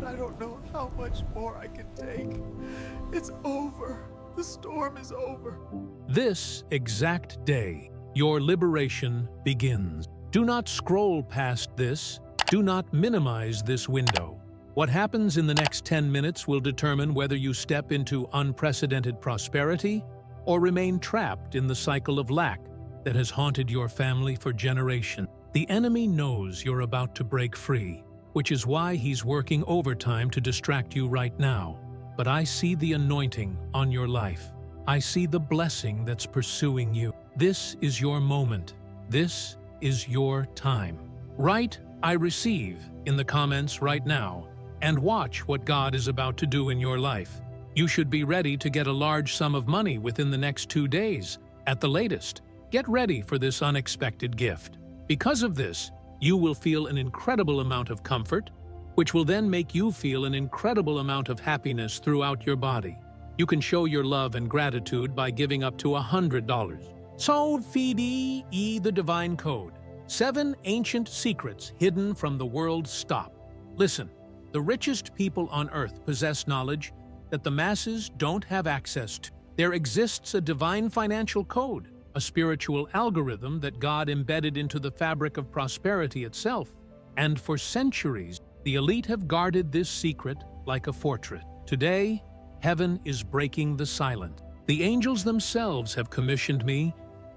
God, I don't know how much more I can take. It's over. The storm is over. This exact day, your liberation begins. Do not scroll past this. Do not minimize this window. What happens in the next 10 minutes will determine whether you step into unprecedented prosperity or remain trapped in the cycle of lack that has haunted your family for generations. The enemy knows you're about to break free, which is why he's working overtime to distract you right now. But I see the anointing on your life. I see the blessing that's pursuing you. This is your moment. This is your time. Write "I receive" in the comments right now and watch what God is about to do in your life. You should be ready to get a large sum of money within the next 2 days, at the latest. Get ready for this unexpected gift. Because of this, you will feel an incredible amount of comfort, which will then make you feel an incredible amount of happiness throughout your body. You can show your love and gratitude by giving up to $100. Sol Fide the Divine Code. 7 ancient secrets hidden from the world's stop. Listen, the richest people on earth possess knowledge that the masses don't have access to. There exists a divine financial code, a spiritual algorithm that God embedded into the fabric of prosperity itself. And for centuries, the elite have guarded this secret like a fortress. Today, heaven is breaking the silence. The angels themselves have commissioned me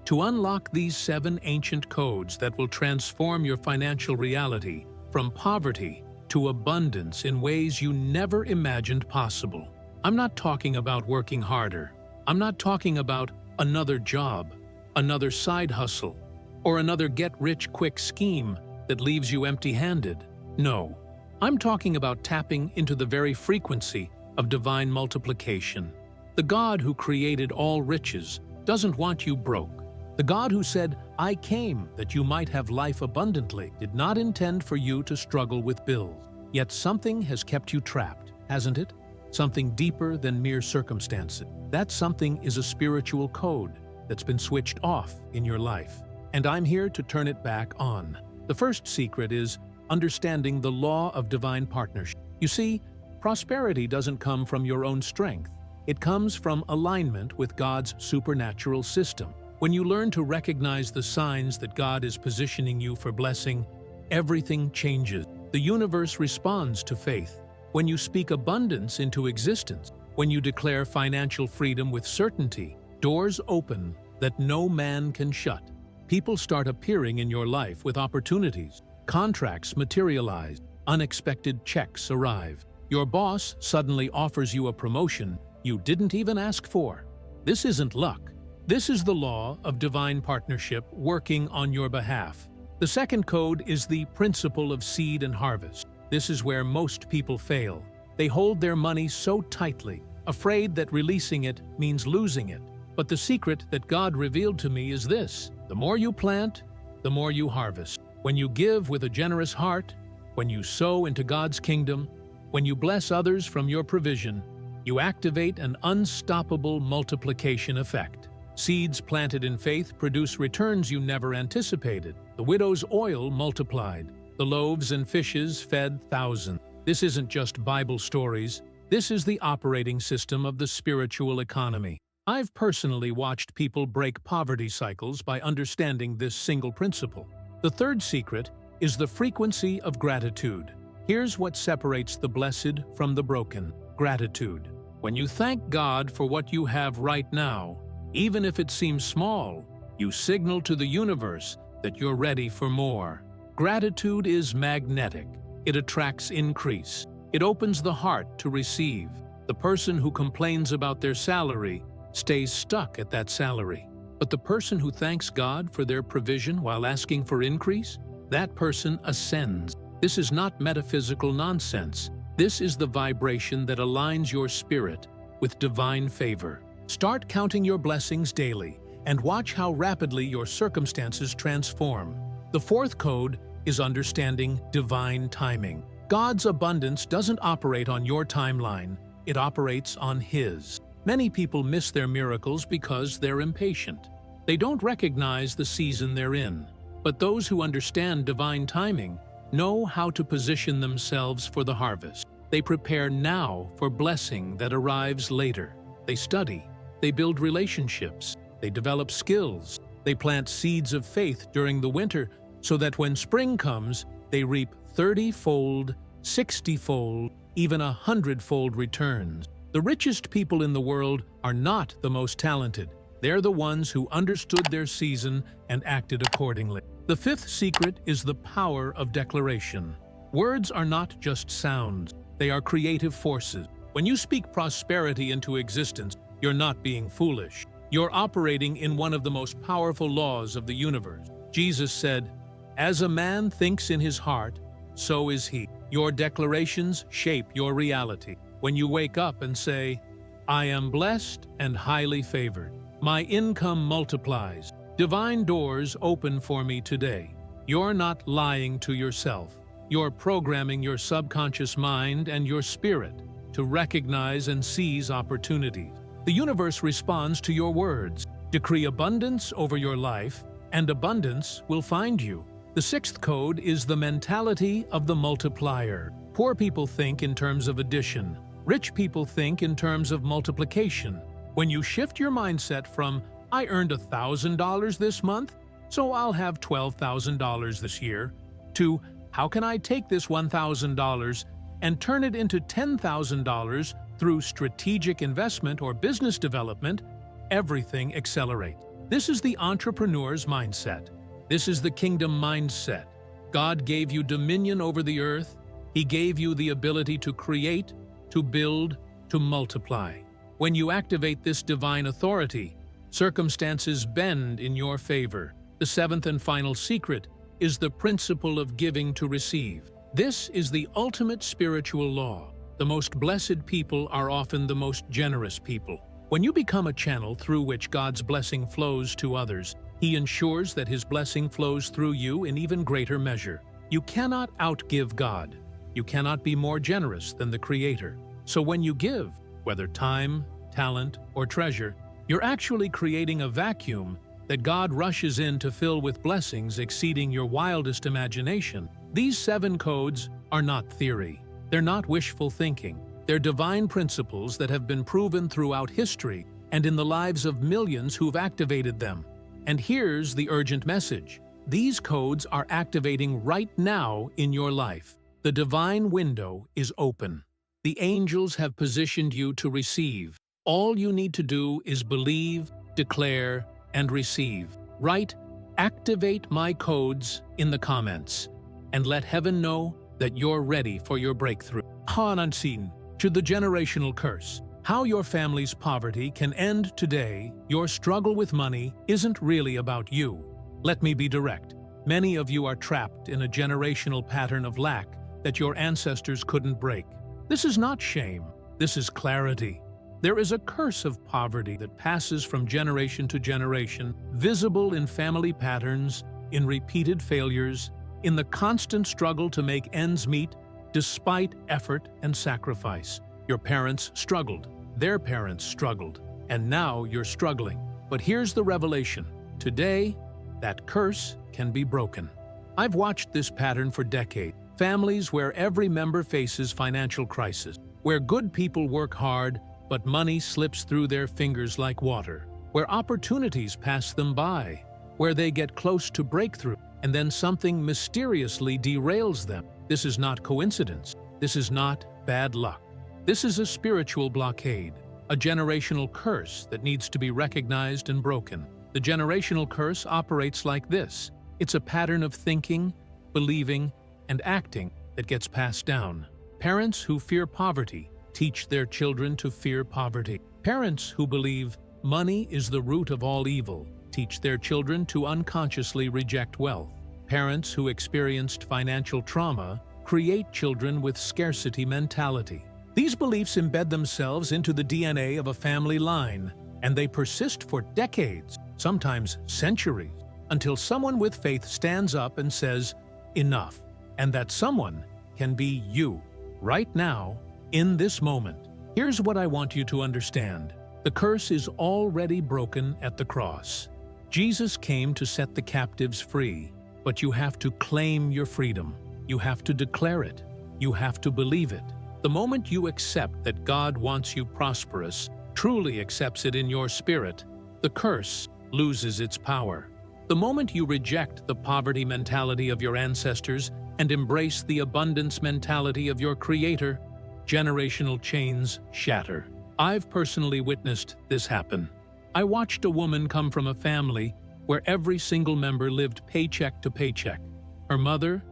to unlock these 7 ancient codes that will transform your financial reality from poverty to abundance in ways you never imagined possible. I'm not talking about working harder. I'm not talking about another job, another side hustle, or another get-rich-quick scheme that leaves you empty-handed. No, I'm talking about tapping into the very frequency of divine multiplication. The God who created all riches doesn't want you broke. The God who said, "I came that you might have life abundantly," did not intend for you to struggle with bills. Yet something has kept you trapped, hasn't it? Something deeper than mere circumstances. That something is a spiritual code that's been switched off in your life. And I'm here to turn it back on. The first secret is understanding the law of divine partnership. You see, prosperity doesn't come from your own strength. It comes from alignment with God's supernatural system. When you learn to recognize the signs that God is positioning you for blessing, everything changes. The universe responds to faith. When you speak abundance into existence, when you declare financial freedom with certainty, doors open that no man can shut. People start appearing in your life with opportunities. Contracts materialize. Unexpected checks arrive. Your boss suddenly offers you a promotion you didn't even ask for. This isn't luck. This is the law of divine partnership working on your behalf. The second code is the principle of seed and harvest. This is where most people fail. They hold their money so tightly, afraid that releasing it means losing it. But the secret that God revealed to me is this: the more you plant, the more you harvest. When you give with a generous heart, when you sow into God's kingdom, when you bless others from your provision, you activate an unstoppable multiplication effect. Seeds planted in faith produce returns you never anticipated. The widow's oil multiplied. The loaves and fishes fed thousands. This isn't just Bible stories. This is the operating system of the spiritual economy. I've personally watched people break poverty cycles by understanding this single principle. The third secret is the frequency of gratitude. Here's what separates the blessed from the broken: gratitude. When you thank God for what you have right now, even if it seems small, you signal to the universe that you're ready for more. Gratitude is magnetic. It attracts increase. It opens the heart to receive. The person who complains about their salary stays stuck at that salary. But the person who thanks God for their provision while asking for increase, that person ascends. This is not metaphysical nonsense. This is the vibration that aligns your spirit with divine favor. Start counting your blessings daily and watch how rapidly your circumstances transform. The fourth code is understanding divine timing. God's abundance doesn't operate on your timeline, it operates on His. Many people miss their miracles because they're impatient. They don't recognize the season they're in. But those who understand divine timing know how to position themselves for the harvest. They prepare now for blessing that arrives later. They study, they build relationships, they develop skills, they plant seeds of faith during the winter so that when spring comes, they reap 30-fold, 60-fold, even 100-fold returns. The richest people in the world are not the most talented. They're the ones who understood their season and acted accordingly. The fifth secret is the power of declaration. Words are not just sounds, they are creative forces. When you speak prosperity into existence, you're not being foolish. You're operating in one of the most powerful laws of the universe. Jesus said, "As a man thinks in his heart, so is he." Your declarations shape your reality. When you wake up and say, "I am blessed and highly favored. My income multiplies. Divine doors open for me today." You're not lying to yourself. You're programming your subconscious mind and your spirit to recognize and seize opportunities. The universe responds to your words. Decree abundance over your life, and abundance will find you. The sixth code is the mentality of the multiplier. Poor people think in terms of addition. Rich people think in terms of multiplication. When you shift your mindset from, "I earned $1,000 this month, so I'll have $12,000 this year," to, "How can I take this $1,000 and turn it into $10,000 through strategic investment or business development," everything accelerates. This is the entrepreneur's mindset. This is the kingdom mindset. God gave you dominion over the earth. He gave you the ability to create, to build, to multiply. When you activate this divine authority, circumstances bend in your favor. The seventh and final secret is the principle of giving to receive. This is the ultimate spiritual law. The most blessed people are often the most generous people. When you become a channel through which God's blessing flows to others, He ensures that His blessing flows through you in even greater measure. You cannot outgive God. You cannot be more generous than the Creator. So when you give, whether time, talent, or treasure, you're actually creating a vacuum that God rushes in to fill with blessings exceeding your wildest imagination. These 7 codes are not theory. They're not wishful thinking. They're divine principles that have been proven throughout history and in the lives of millions who've activated them. And here's the urgent message. These codes are activating right now in your life. The divine window is open. The angels have positioned you to receive. All you need to do is believe, declare, and receive. Write, "Activate my codes" in the comments, and let heaven know that you're ready for your breakthrough. Hanansin, to the generational curse. How your family's poverty can end today. Your struggle with money isn't really about you. Let me be direct. Many of you are trapped in a generational pattern of lack that your ancestors couldn't break. This is not shame. This is clarity. There is a curse of poverty that passes from generation to generation, visible in family patterns, in repeated failures, in the constant struggle to make ends meet despite effort and sacrifice. Your parents struggled, their parents struggled, and now you're struggling. But here's the revelation. Today, that curse can be broken. I've watched this pattern for decades. Families where every member faces financial crisis, where good people work hard, but money slips through their fingers like water, where opportunities pass them by, where they get close to breakthrough, and then something mysteriously derails them. This is not coincidence. This is not bad luck. This is a spiritual blockade, a generational curse that needs to be recognized and broken. The generational curse operates like this. It's a pattern of thinking, believing, and acting that gets passed down. Parents who fear poverty teach their children to fear poverty. Parents who believe money is the root of all evil teach their children to unconsciously reject wealth. Parents who experienced financial trauma create children with scarcity mentality. These beliefs embed themselves into the DNA of a family line, and they persist for decades, sometimes centuries, until someone with faith stands up and says, "Enough." And that someone can be you, right now, in this moment. Here's what I want you to understand. The curse is already broken at the cross. Jesus came to set the captives free, but you have to claim your freedom. You have to declare it. You have to believe it. The moment you accept that God wants you prosperous, truly accepts it in your spirit, the curse loses its power. The moment you reject the poverty mentality of your ancestors and embrace the abundance mentality of your Creator, generational chains shatter. I've personally witnessed this happen. I watched a woman come from a family where every single member lived paycheck to paycheck. Her mother,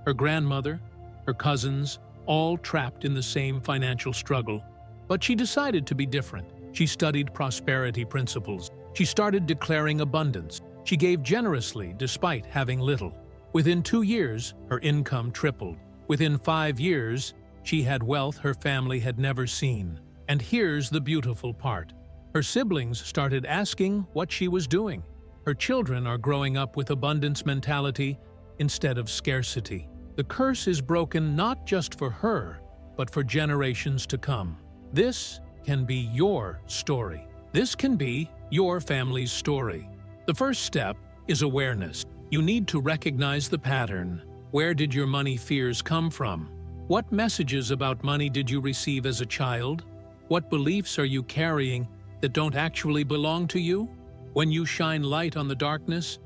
her grandmother, her cousins, all trapped in the same financial struggle. But she decided to be different. She studied prosperity principles. She started declaring abundance. She gave generously despite having little. Within 2 years, her income tripled. Within 5 years, she had wealth her family had never seen. And here's the beautiful part. Her siblings started asking what she was doing. Her children are growing up with abundance mentality instead of scarcity. The curse is broken not just for her, but for generations to come. This can be your story. This can be your family's story. The first step is awareness. You need to recognize the pattern. Where did your money fears come from? What messages about money did you receive as a child? What beliefs are you carrying that don't actually belong to you? When you shine light on the darkness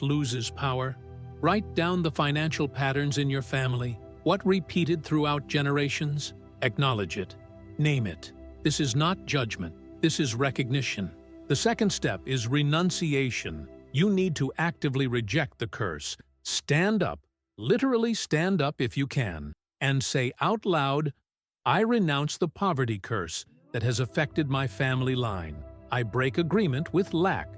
loses power. Write down the financial patterns in your family. What repeated throughout generations? Acknowledge it. Name it. This is not judgment. This is recognition. The second step is renunciation. You need to actively reject the curse. Stand up, literally stand up if you can, and say out loud, I renounce the poverty curse that has affected my family line. I break agreement with lack.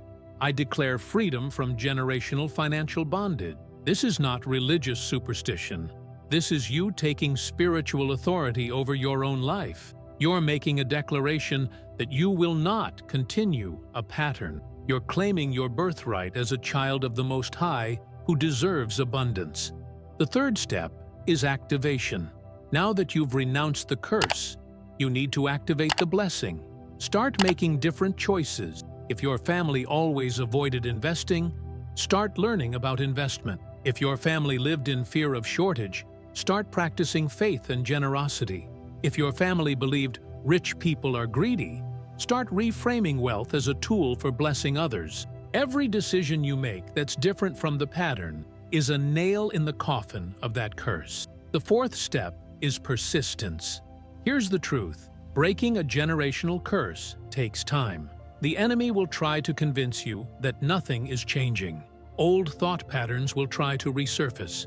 I declare freedom from generational financial bondage. This is not religious superstition. This is you taking spiritual authority over your own life. You're making a declaration that you will not continue a pattern. You're claiming your birthright as a child of the Most High who deserves abundance. The third step is activation. Now that you've renounced the curse, you need to activate the blessing. Start making different choices. If your family always avoided investing, start learning about investment. If your family lived in fear of shortage, start practicing faith and generosity. If your family believed rich people are greedy, start reframing wealth as a tool for blessing others. Every decision you make that's different from the pattern is a nail in the coffin of that curse. The fourth step is persistence. Here's the truth. Breaking a generational curse takes time. The enemy will try to convince you that nothing is changing. Old thought patterns will try to resurface.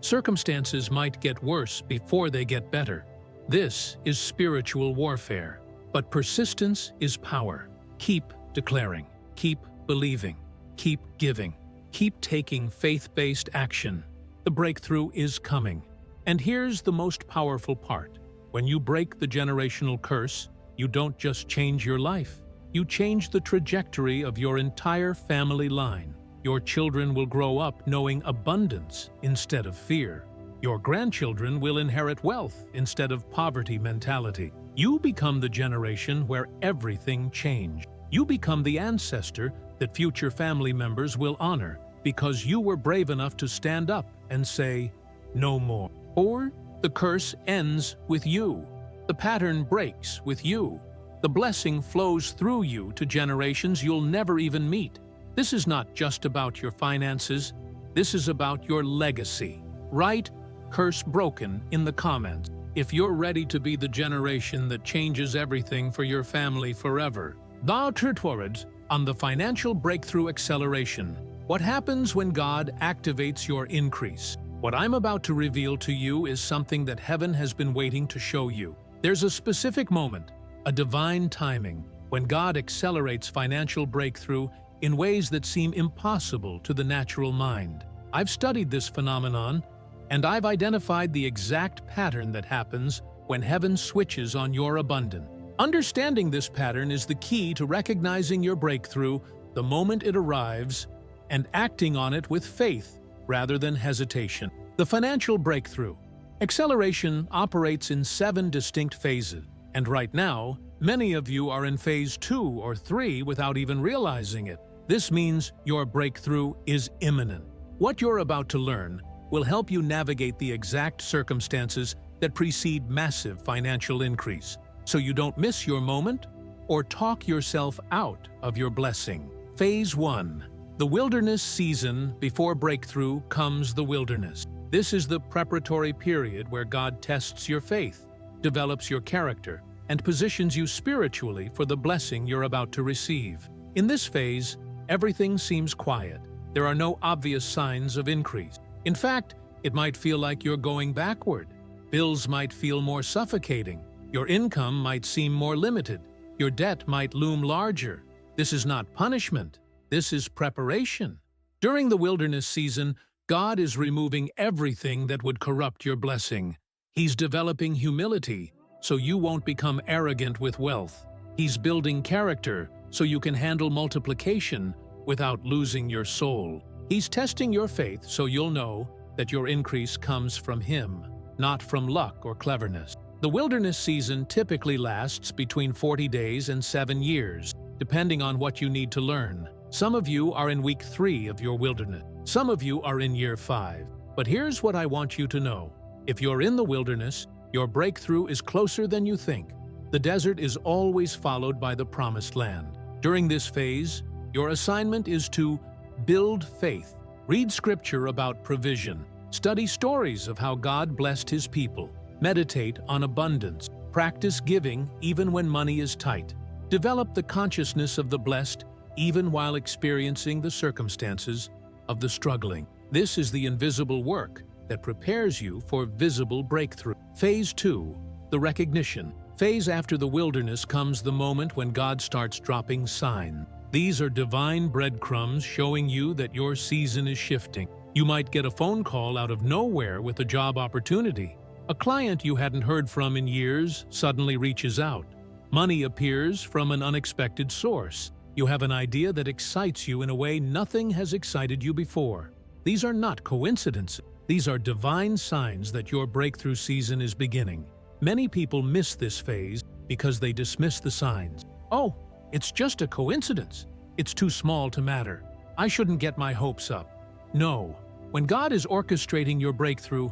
Circumstances might get worse before they get better. This is spiritual warfare. But persistence is power. Keep declaring, keep believing, keep giving, keep taking faith-based action. The breakthrough is coming. And here's the most powerful part. When you break the generational curse, you don't just change your life. You change the trajectory of your entire family line. Your children will grow up knowing abundance instead of fear. Your grandchildren will inherit wealth instead of poverty mentality. You become the generation where everything changed. You become the ancestor that future family members will honor because you were brave enough to stand up and say, no more. Or the curse ends with you. The pattern breaks with you. The blessing flows through you to generations you'll never even meet. This is not just about your finances. This is about your legacy. Write "curse broken" in the comments if you're ready to be the generation that changes everything for your family forever. Thou Trutwords on the Financial Breakthrough Acceleration. What happens when God activates your increase? What I'm about to reveal to you is something that heaven has been waiting to show you. There's a specific moment, a divine timing, when God accelerates financial breakthrough in ways that seem impossible to the natural mind. I've studied this phenomenon, and I've identified the exact pattern that happens when heaven switches on your abundance. Understanding this pattern is the key to recognizing your breakthrough the moment it arrives and acting on it with faith rather than hesitation. The financial breakthrough. Acceleration operates in 7 distinct phases, and right now, many of you are in phase 2 or 3 without even realizing it. This means your breakthrough is imminent. What you're about to learn will help you navigate the exact circumstances that precede massive financial increase, so you don't miss your moment or talk yourself out of your blessing. Phase 1. The wilderness season. Before breakthrough comes the wilderness. This is the preparatory period where God tests your faith, develops your character, and positions you spiritually for the blessing you're about to receive. In this phase, everything seems quiet. There are no obvious signs of increase. In fact, it might feel like you're going backward. Bills might feel more suffocating. Your income might seem more limited. Your debt might loom larger. This is not punishment. This is preparation. During the wilderness season, God is removing everything that would corrupt your blessing. He's developing humility, so you won't become arrogant with wealth. He's building character, so you can handle multiplication without losing your soul. He's testing your faith, so you'll know that your increase comes from Him, not from luck or cleverness. The wilderness season typically lasts between 40 days and 7 years, depending on what you need to learn. Some of you are in week 3 of your wilderness. Some of you are in year 5. But here's what I want you to know. If you're in the wilderness, your breakthrough is closer than you think. The desert is always followed by the promised land. During this phase, your assignment is to build faith, read scripture about provision, study stories of how God blessed His people, meditate on abundance, practice giving even when money is tight, develop the consciousness of the blessed even while experiencing the circumstances of the struggling. This is the invisible work that prepares you for visible breakthrough. Phase 2. The recognition. Phase after the wilderness comes the moment when God starts dropping signs. These are divine breadcrumbs showing you that your season is shifting. You might get a phone call out of nowhere with a job opportunity. A client you hadn't heard from in years suddenly reaches out. Money appears from an unexpected source. You have an idea that excites you in a way nothing has excited you before. These are not coincidences. These are divine signs that your breakthrough season is beginning. Many people miss this phase because they dismiss the signs. Oh, it's just a coincidence. It's too small to matter. I shouldn't get my hopes up. No, when God is orchestrating your breakthrough,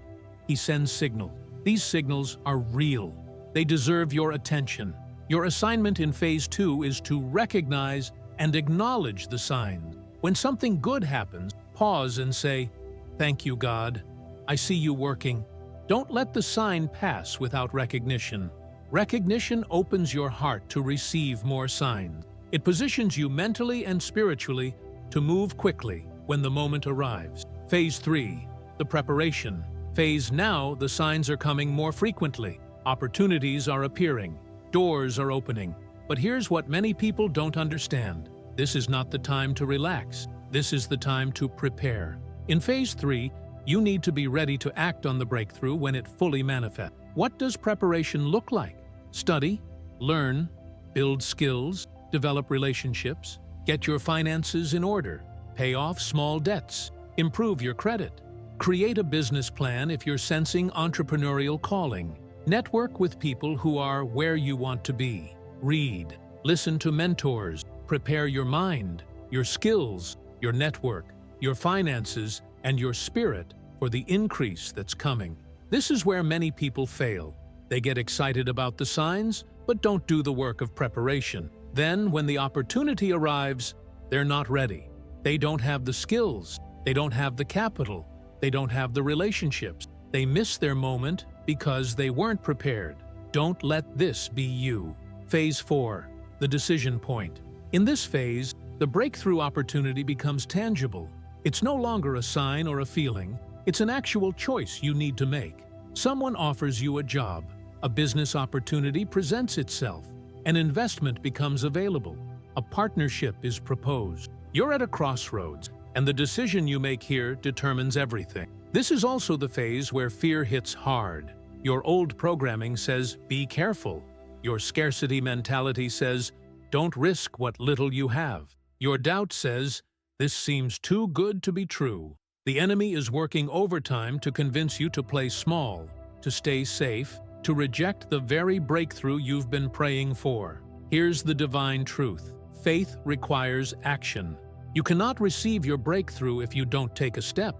He sends signals. These signals are real. They deserve your attention. Your assignment in phase 2 is to recognize and acknowledge the signs. When something good happens, pause and say, "Thank you, God. I see you working." Don't let the sign pass without recognition. Recognition opens your heart to receive more signs. It positions you mentally and spiritually to move quickly when the moment arrives. Phase 3. The preparation. Phase. Now the signs are coming more frequently. Opportunities are appearing. Doors are opening. But here's what many people don't understand. This is not the time to relax. This is the time to prepare. In phase 3, you need to be ready to act on the breakthrough when it fully manifests. What does preparation look like? Study, learn, build skills, develop relationships, get your finances in order, pay off small debts, improve your credit, create a business plan if you're sensing entrepreneurial calling, network with people who are where you want to be, read, listen to mentors, prepare your mind, your skills, your network, your finances, and your spirit for the increase that's coming. This is where many people fail. They get excited about the signs, but don't do the work of preparation. Then, when the opportunity arrives, they're not ready. They don't have the skills. They don't have the capital. They don't have the relationships. They miss their moment because they weren't prepared. Don't let this be you. Phase 4. The decision point. In this phase, the breakthrough opportunity becomes tangible. It's no longer a sign or a feeling. It's an actual choice you need to make. Someone offers you a job. A business opportunity presents itself. An investment becomes available. A partnership is proposed. You're at a crossroads, and the decision you make here determines everything. This is also the phase where fear hits hard. Your old programming says, "Be careful." Your scarcity mentality says, "Don't risk what little you have." Your doubt says, "This seems too good to be true." The enemy is working overtime to convince you to play small, to stay safe, to reject the very breakthrough you've been praying for. Here's the divine truth. Faith requires action. You cannot receive your breakthrough if you don't take a step.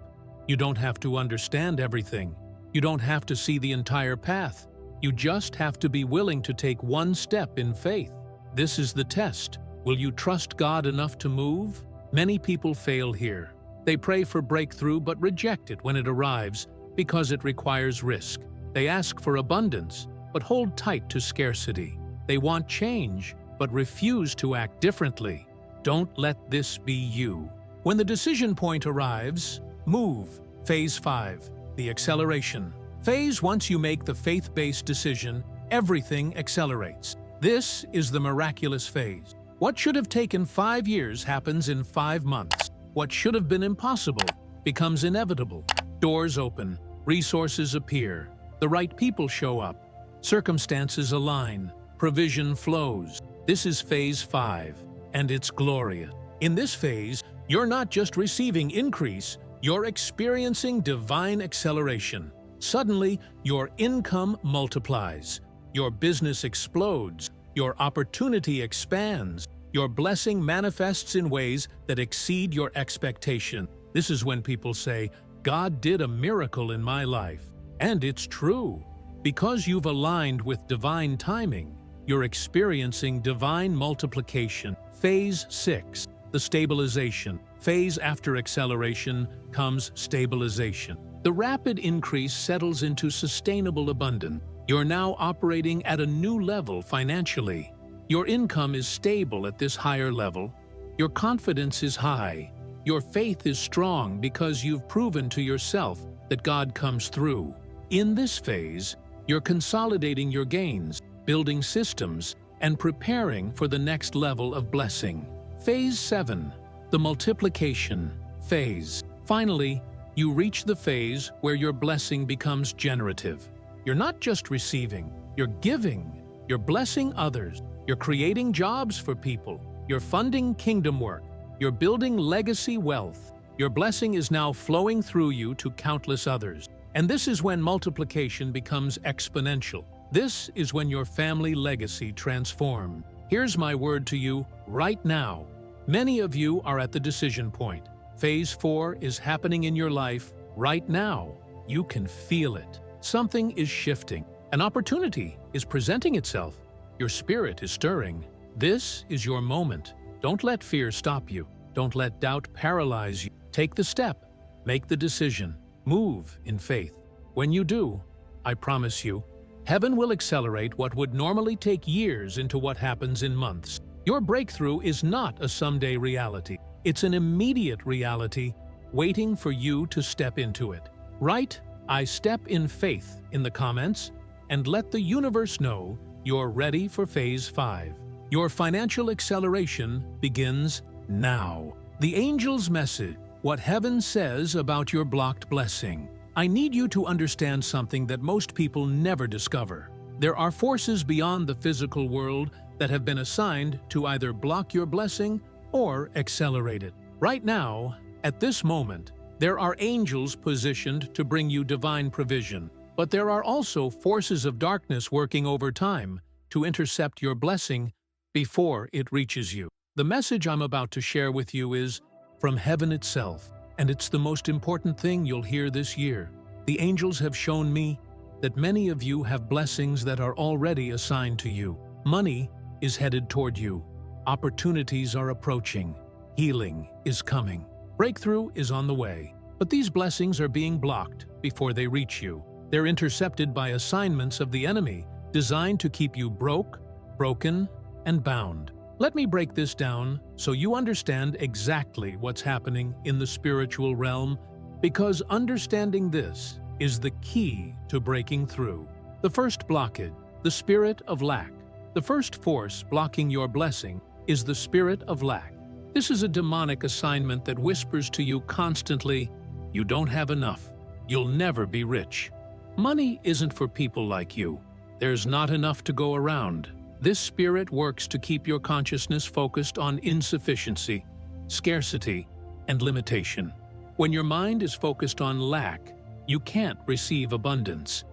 You don't have to understand everything. You don't have to see the entire path. You just have to be willing to take one step in faith. This is the test. Will you trust God enough to move? Many people fail here. They pray for breakthrough but reject it when it arrives because it requires risk. They ask for abundance but hold tight to scarcity. They want change but refuse to act differently. Don't let this be you. When the decision point arrives, move. Phase 5, the acceleration. Phase, once you make the faith-based decision, everything accelerates. This is the miraculous phase. What should have taken 5 years happens in 5 months. What should have been impossible becomes inevitable. Doors open, resources appear, the right people show up, circumstances align, provision flows. This is phase 5, and it's glorious. In this phase, you're not just receiving increase, you're experiencing divine acceleration. Suddenly, your income multiplies, your business explodes, your opportunity expands, your blessing manifests in ways that exceed your expectation. This is when people say, God did a miracle in my life. And it's true. Because you've aligned with divine timing, you're experiencing divine multiplication. Phase 6, the stabilization. Phase after acceleration comes stabilization. The rapid increase settles into sustainable abundance. You're now operating at a new level financially. Your income is stable at this higher level. Your confidence is high. Your faith is strong because you've proven to yourself that God comes through. In this phase, you're consolidating your gains, building systems, and preparing for the next level of blessing. Phase 7, the multiplication phase. Finally, you reach the phase where your blessing becomes generative. You're not just receiving, you're giving. You're blessing others. You're creating jobs for people. You're funding kingdom work. You're building legacy wealth. Your blessing is now flowing through you to countless others. And this is when multiplication becomes exponential. This is when your family legacy transforms. Here's my word to you right now. Many of you are at the decision point. Phase 4 is happening in your life right now. You can feel it. Something is shifting. An opportunity is presenting itself. Your spirit is stirring. This is your moment. Don't let fear stop you. Don't let doubt paralyze you. Take the step. Make the decision. Move in faith. When you do, I promise you, heaven will accelerate what would normally take years into what happens in months. Your breakthrough is not a someday reality. It's an immediate reality waiting for you to step into it. Write, I step in faith in the comments and let the universe know you're ready for phase 5. Your financial acceleration begins now. The angel's message, what heaven says about your blocked blessing. I need you to understand something that most people never discover. There are forces beyond the physical world that have been assigned to either block your blessing or accelerate it. Right now, at this moment, there are angels positioned to bring you divine provision, but there are also forces of darkness working over time to intercept your blessing before it reaches you. The message I'm about to share with you is from heaven itself, and it's the most important thing you'll hear this year. The angels have shown me that many of you have blessings that are already assigned to you. Money is headed toward you. Opportunities are approaching. Healing is coming. Breakthrough is on the way. But these blessings are being blocked before they reach you. They're intercepted by assignments of the enemy designed to keep you broke, broken, and bound. Let me break this down so you understand exactly what's happening in the spiritual realm, because understanding this is the key to breaking through. The first blockage, the spirit of lack. The first force blocking your blessing is the spirit of lack. This is a demonic assignment that whispers to you constantly, you don't have enough. You'll never be rich. Money isn't for people like you. There's not enough to go around. This spirit works to keep your consciousness focused on insufficiency, scarcity, and limitation. When your mind is focused on lack, you can't receive abundance.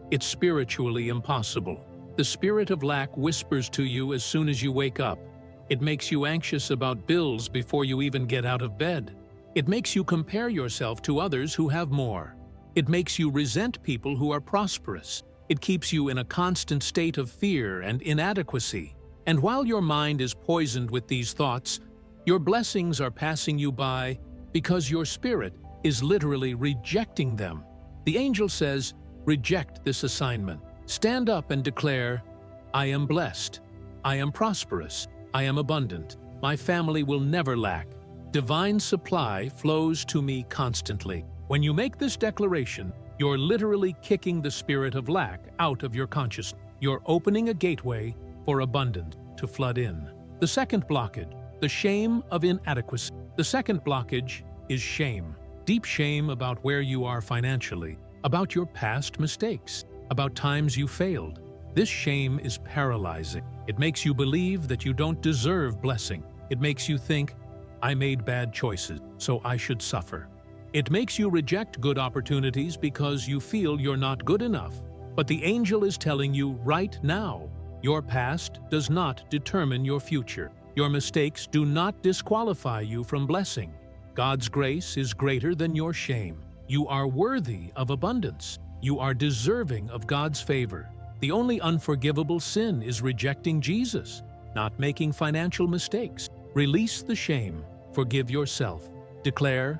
It's spiritually impossible. The spirit of lack whispers to you as soon as you wake up. It makes you anxious about bills before you even get out of bed. It makes you compare yourself to others who have more. It makes you resent people who are prosperous. It keeps you in a constant state of fear and inadequacy. And while your mind is poisoned with these thoughts, your blessings are passing you by because your spirit is literally rejecting them. The angel says, reject this assignment. Stand up and declare, I am blessed. I am prosperous. I am abundant. My family will never lack. Divine supply flows to me constantly. When you make this declaration, you're literally kicking the spirit of lack out of your consciousness. You're opening a gateway for abundance to flood in. The second blockage, the shame of inadequacy. The second blockage is shame. Deep shame about where you are financially, about your past mistakes, about times you failed. This shame is paralyzing. It makes you believe that you don't deserve blessing. It makes you think, I made bad choices, so I should suffer. It makes you reject good opportunities because you feel you're not good enough. But the angel is telling you right now, your past does not determine your future. Your mistakes do not disqualify you from blessing. God's grace is greater than your shame. You are worthy of abundance. You are deserving of God's favor. The only unforgivable sin is rejecting Jesus, not making financial mistakes. Release the shame. Forgive yourself. Declare,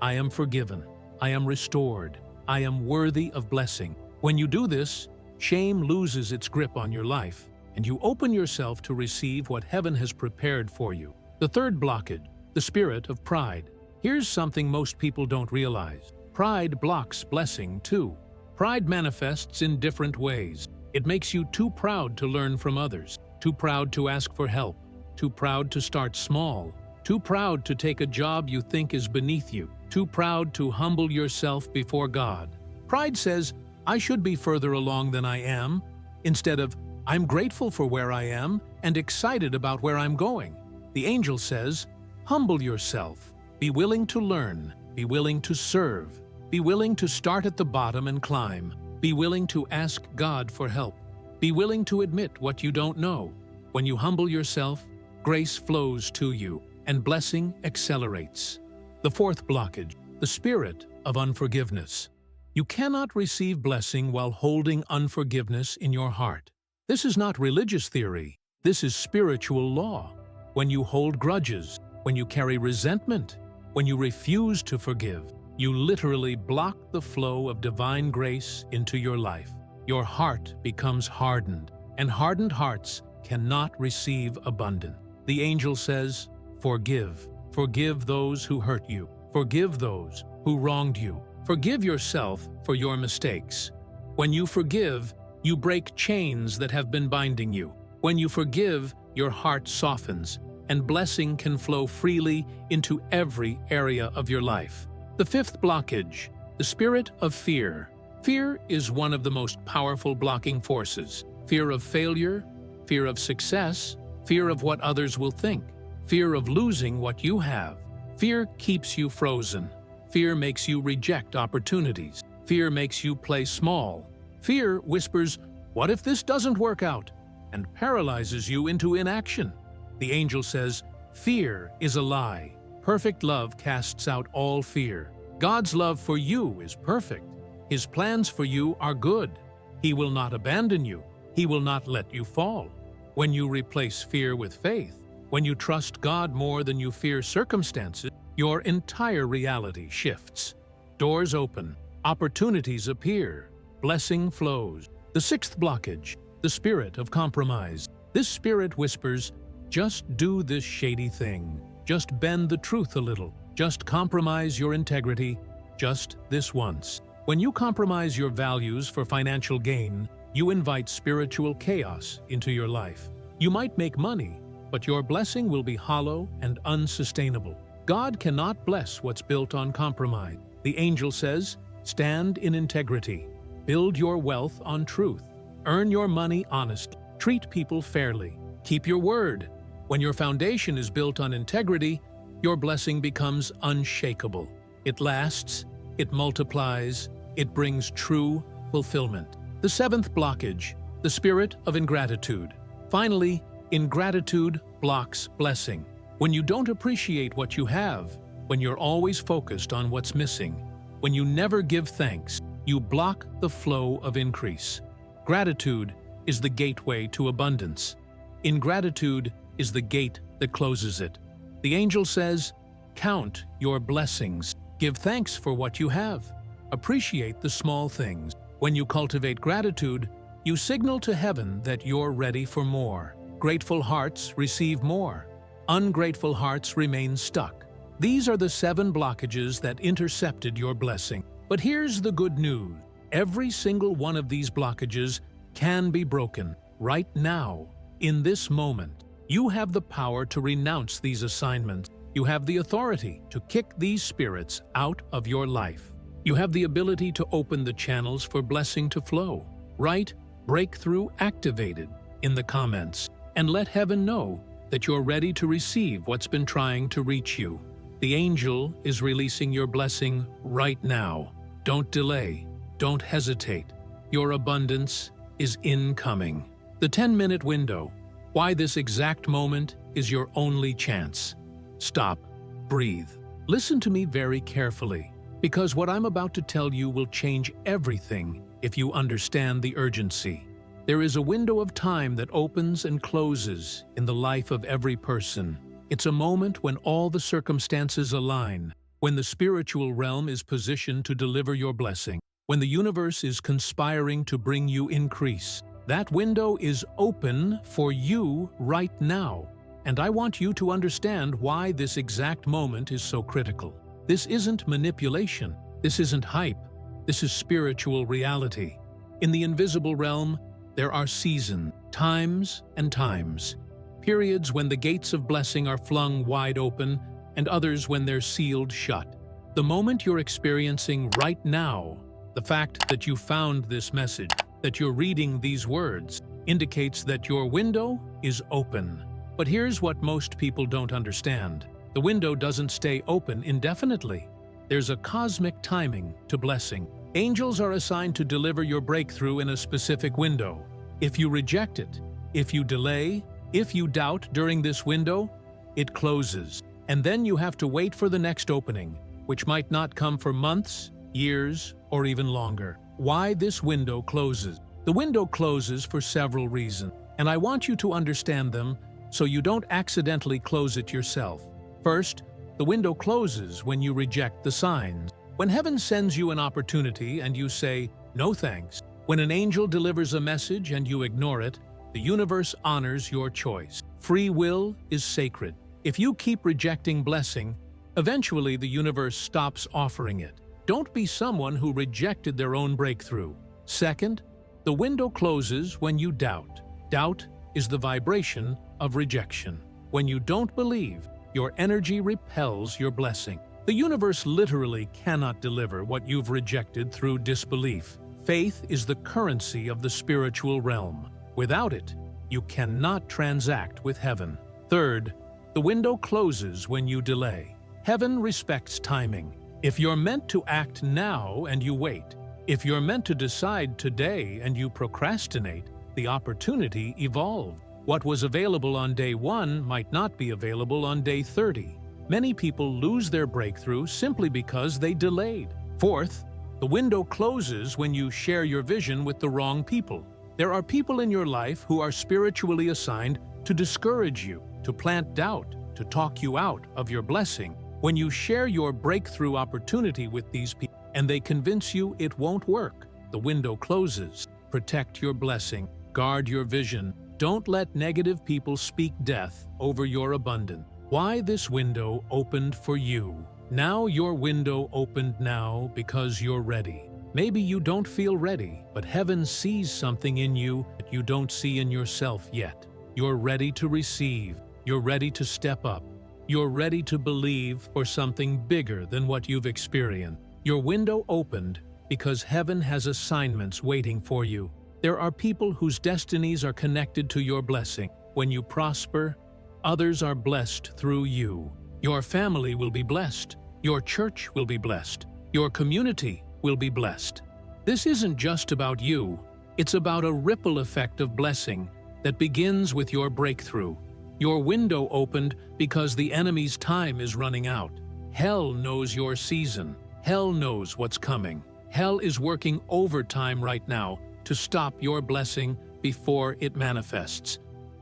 I am forgiven. I am restored. I am worthy of blessing. When you do this, shame loses its grip on your life, and you open yourself to receive what heaven has prepared for you. The third blockage, the spirit of pride. Here's something most people don't realize. Pride blocks blessing too. Pride manifests in different ways. It makes you too proud to learn from others, too proud to ask for help, too proud to start small, too proud to take a job you think is beneath you, too proud to humble yourself before God. Pride says, I should be further along than I am, instead of, I'm grateful for where I am and excited about where I'm going. The angel says, humble yourself. Be willing to learn. Be willing to serve. Be willing to start at the bottom and climb. Be willing to ask God for help. Be willing to admit what you don't know. When you humble yourself, grace flows to you, and blessing accelerates. The fourth blockage, the spirit of unforgiveness. You cannot receive blessing while holding unforgiveness in your heart. This is not religious theory. This is spiritual law. When you hold grudges, when you carry resentment, when you refuse to forgive, you literally block the flow of divine grace into your life. Your heart becomes hardened, and hardened hearts cannot receive abundance. The angel says, forgive. Forgive those who hurt you. Forgive those who wronged you. Forgive yourself for your mistakes. When you forgive, you break chains that have been binding you. When you forgive, your heart softens, and blessing can flow freely into every area of your life. The fifth blockage, the spirit of fear. Fear is one of the most powerful blocking forces. Fear of failure, fear of success, fear of what others will think, fear of losing what you have. Fear keeps you frozen. Fear makes you reject opportunities. Fear makes you play small. Fear whispers, what if this doesn't work out? And paralyzes you into inaction. The angel says, fear is a lie. Perfect love casts out all fear. God's love for you is perfect. His plans for you are good. He will not abandon you. He will not let you fall. When you replace fear with faith, when you trust God more than you fear circumstances, your entire reality shifts. Doors open, opportunities appear, blessing flows. The sixth blockage, the spirit of compromise. This spirit whispers, just do this shady thing. Just bend the truth a little. Just compromise your integrity. Just this once. When you compromise your values for financial gain, you invite spiritual chaos into your life. You might make money, but your blessing will be hollow and unsustainable. God cannot bless what's built on compromise. The angel says, stand in integrity. Build your wealth on truth. Earn your money honestly. Treat people fairly. Keep your word. When your foundation is built on integrity, your blessing becomes unshakable. It lasts, it multiplies, it brings true fulfillment. The seventh blockage, the spirit of ingratitude. Finally, ingratitude blocks blessing. When you don't appreciate what you have, when you're always focused on what's missing, When you never give thanks, you block the flow of increase. Gratitude is the gateway to abundance. Ingratitude is the gate that closes it. The angel says, "Count your blessings. Give thanks for what you have. Appreciate the small things." When you cultivate gratitude, you signal to heaven that you're ready for more. Grateful hearts receive more. Ungrateful hearts remain stuck. These are the 7 blockages that intercepted your blessing. But here's the good news. Every single one of these blockages can be broken right now, in this moment. You have the power to renounce these assignments. You have the authority to kick these spirits out of your life. You have the ability to open the channels for blessing to flow. Write "Breakthrough Activated" in the comments and let heaven know that you're ready to receive what's been trying to reach you. The angel is releasing your blessing right now. Don't delay. Don't hesitate. Your abundance is incoming. The 10-minute window. Why this exact moment is your only chance. Stop. Breathe. Listen to me very carefully, because what I'm about to tell you will change everything if you understand the urgency. There is a window of time that opens and closes in the life of every person. It's a moment when all the circumstances align, when the spiritual realm is positioned to deliver your blessing, when the universe is conspiring to bring you increase. That window is open for you right now, and I want you to understand why this exact moment is so critical. This isn't manipulation. This isn't hype. This is spiritual reality. In the invisible realm, there are seasons, times, and times. Periods when the gates of blessing are flung wide open, and others when they're sealed shut. The moment you're experiencing right now, the fact that you found this message, that you're reading these words, indicates that your window is open. But here's what most people don't understand. The window doesn't stay open indefinitely. There's a cosmic timing to blessing. Angels are assigned to deliver your breakthrough in a specific window. If you reject it, if you delay, if you doubt during this window, it closes. And then you have to wait for the next opening, which might not come for months, years, or even longer. Why this window closes? The window closes for several reasons, and I want you to understand them so you don't accidentally close it yourself. First, the window closes when you reject the signs. When heaven sends you an opportunity and you say, "No thanks," when an angel delivers a message and you ignore it, the universe honors your choice. Free will is sacred. If you keep rejecting blessing, eventually the universe stops offering it. Don't be someone who rejected their own breakthrough. Second, the window closes when you doubt. Doubt is the vibration of rejection. When you don't believe, your energy repels your blessing. The universe literally cannot deliver what you've rejected through disbelief. Faith is the currency of the spiritual realm. Without it, you cannot transact with heaven. Third, the window closes when you delay. Heaven respects timing. If you're meant to act now and you wait, if you're meant to decide today and you procrastinate, the opportunity evolved. What was available on day 1 might not be available on day 30. Many people lose their breakthrough simply because they delayed. Fourth, the window closes when you share your vision with the wrong people. There are people in your life who are spiritually assigned to discourage you, to plant doubt, to talk you out of your blessing. When you share your breakthrough opportunity with these people and they convince you it won't work, the window closes. Protect your blessing. Guard your vision. Don't let negative people speak death over your abundance. Why this window opened for you? Now your window opened now because you're ready. Maybe you don't feel ready, but heaven sees something in you that you don't see in yourself yet. You're ready to receive. You're ready to step up. You're ready to believe for something bigger than what you've experienced. Your window opened because heaven has assignments waiting for you. There are people whose destinies are connected to your blessing. When you prosper, others are blessed through you. Your family will be blessed. Your church will be blessed. Your community will be blessed. This isn't just about you. It's about a ripple effect of blessing that begins with your breakthrough. Your window opened because the enemy's time is running out. Hell knows your season. Hell knows what's coming. Hell is working overtime right now to stop your blessing before it manifests.